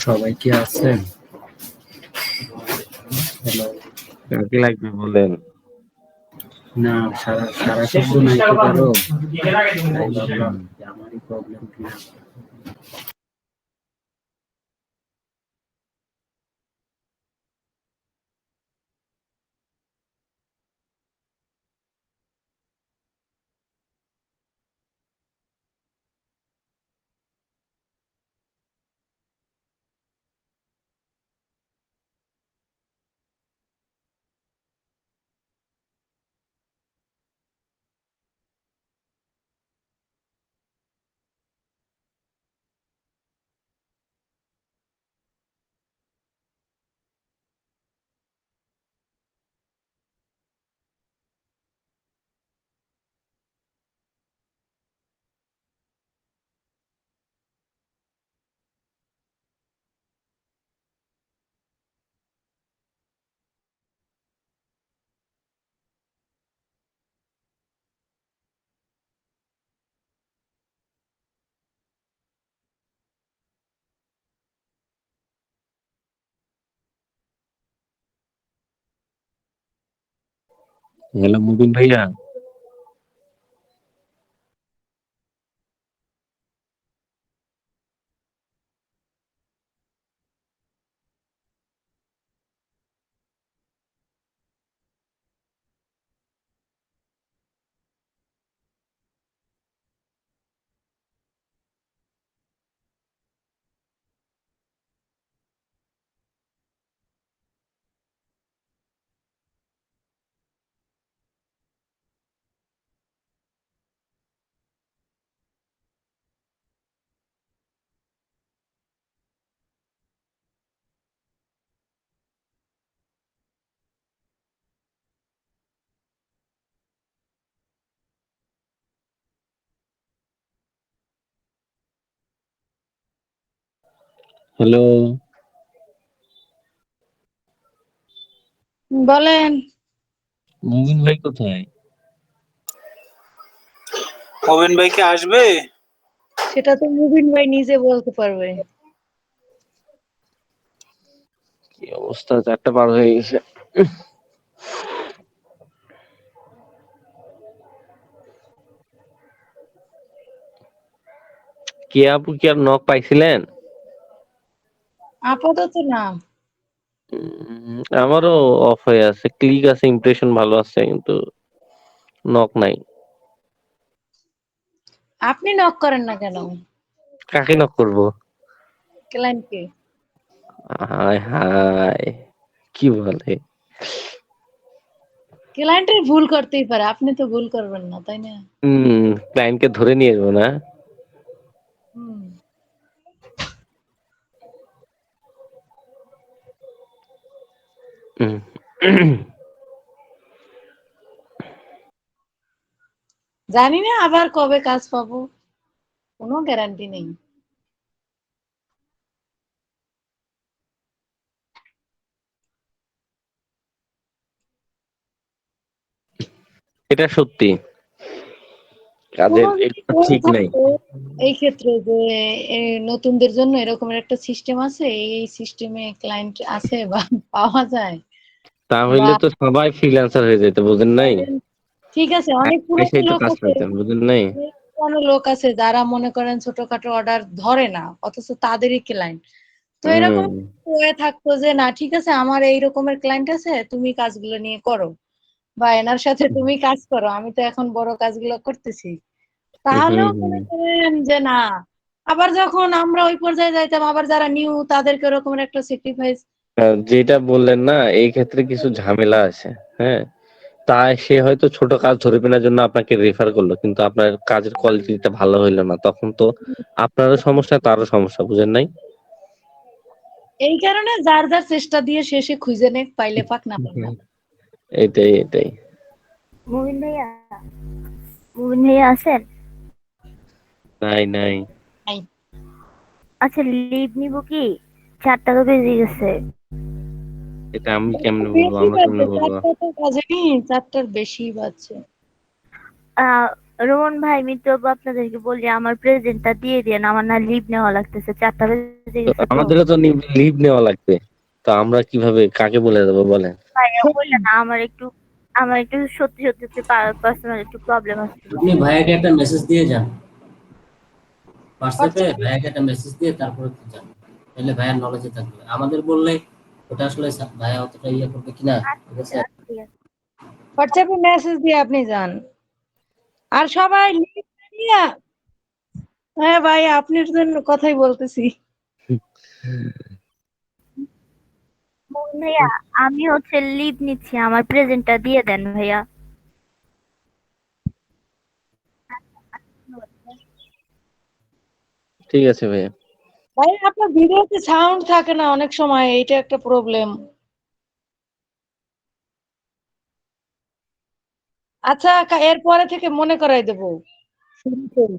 সবাই কি আছেন? হ্যালো। কাকে লাগবে বলেন? না, সারা শব্দ নাই তো কারো। তাই ভাবলাম যে আমারই প্রবলেম কিনা। হ্যালো মুবিন ভাইয়া, হ্যালো বলেন। মুবিন ভাই কোথায়? মুবিন ভাই কি আসবে? সেটা তো মুবিন ভাই নিজে বলতে পারবে। কি অবস্থা, 4টা পার হয়ে গেছে। কি আপু কি আর নক পাইছিলেন? আপাতত না। আমারও অফ হয়ে আছে, ক্লিক আছে, ইমপ্রেশন ভালো আছে, কিন্তু নক নাই। আপনি নক করেন না কেন? কাকে নক করবো? ক্লায়েন্টকে। হায় হায়, কি বলে? ক্লায়েন্টের ভুল করতেই পারে, আপনি তো ভুল করবেন না, তাই না? ক্লায়েন্টকে ধরে নিয়ে যাবো না? হুম। হুম। জানি না আবার কবে কাজ পাবো, কোনো গ্যারান্টি নেই। এটা সত্যি, কাজের এটা ঠিক নাই। এই ক্ষেত্রে যে নতুনদের জন্য এরকম একটা সিস্টেম আছে, এই সিস্টেমে ক্লায়েন্ট আছে বা পাওয়া যায়, বা তাহলে তো সবাই ফ্রিল্যান্সার হয়ে যেত, বুঝেন নাই? ঠিক আছে, অনেক পুরনো সেই তো লোক কাজ আছে, পাইতেন, বুঝেন নাই? অনেক পুরনো লোক আছে যারা মনে করেন ছোটখাটো অর্ডার ধরে না, অথচ তাদেরই ক্লায়েন্ট। তো এরকম হয়ে থাকতো যে না ঠিক আছে, আমার এই রকমের ক্লায়েন্ট আছে, তুমি কাজগুলো নিয়ে করো, বা এনার সাথে তুমি কাজ করো, আমি তো এখন বড় কাজগুলো করতেছি, তাহলেও মনে করেন যে না। আবার যখন আমরা ওই পর্যায়ে যাইতাম, আবার যারা নিউ তাদেরকে ওরকমের একটা স্যাক্রিফাইস। যেটা বললেন না, এই ক্ষেত্রে কিছু ঝামেলা আছে। হ্যাঁ, তাই সে হয়তো ছোট কাজ ধরে নেওয়ার জন্য আপনাকে রেফার করলো, কিন্তু আপনার কাজের কোয়ালিটিটা ভালো হইলো না, তখন তো আপনারও সমস্যা, তারও সমস্যা, বুঝেন নাই? এই কারণে যার যার চেষ্টা দিয়ে শেষে খুঁজে নেক, পাইলে পাক না পাক না। এটাই এটাই। মুবিন ভাইয়া আছেন? নাই নাই। আচ্ছা, লিভ নিব কি? 4টা তো বেজে গেছে। এটা আমি কেমনে বলবো, আমরা কেমনে বলবো? 4টা তো বাজেনি, 4টার বেশি বাজছে। রোহন ভাই আমি তো আপনাদেরকে বলি আমার প্রেজেন্টটা দিয়ে দেন, আমার না লিভ নেওয়া লাগতেছে, 4টা বেজে তো গেছে তো। আমাদেরও তো লিভ নেওয়া লাগবে, তো আমরা কিভাবে কাকে বলে দেবো বলেন? ভাইয়া বললেন না, আমার একটু সত্যি সত্যি পার্সোনাল একটু প্রবলেম আছে। আপনি ভাইয়াকে একটা মেসেজ দিয়ে যান, হোয়াটসঅ্যাপে ভাইয়াকে একটা মেসেজ দিয়ে তারপরে যান, তাহলে ভাইয়ার নলেজে থাকবে। আমাদের বললে ওটা আসলে ভাইয়া অতটা ইয়ে করবে কিনা, ঠিক আছে? হোয়াটসঅ্যাপে মেসেজ দিয়ে আপনি যান। আর সবাই লিভ নিয়ে, হ্যাঁ ভাই আপনার জন্য কথাই বলতেছি। ভাইয়া আমি হচ্ছে লিভ নিচ্ছি, আমার প্রেজেন্টটা দিয়ে দেন ভাইয়া। ঠিক আছে ভাইয়া। ভাই আপনার ভিডিওতে সাউন্ড থাকে না অনেক সময়, এইটা একটা প্রবলেম। আচ্ছা এরপরে থেকে মনে করাই দেবো। শুরু করি।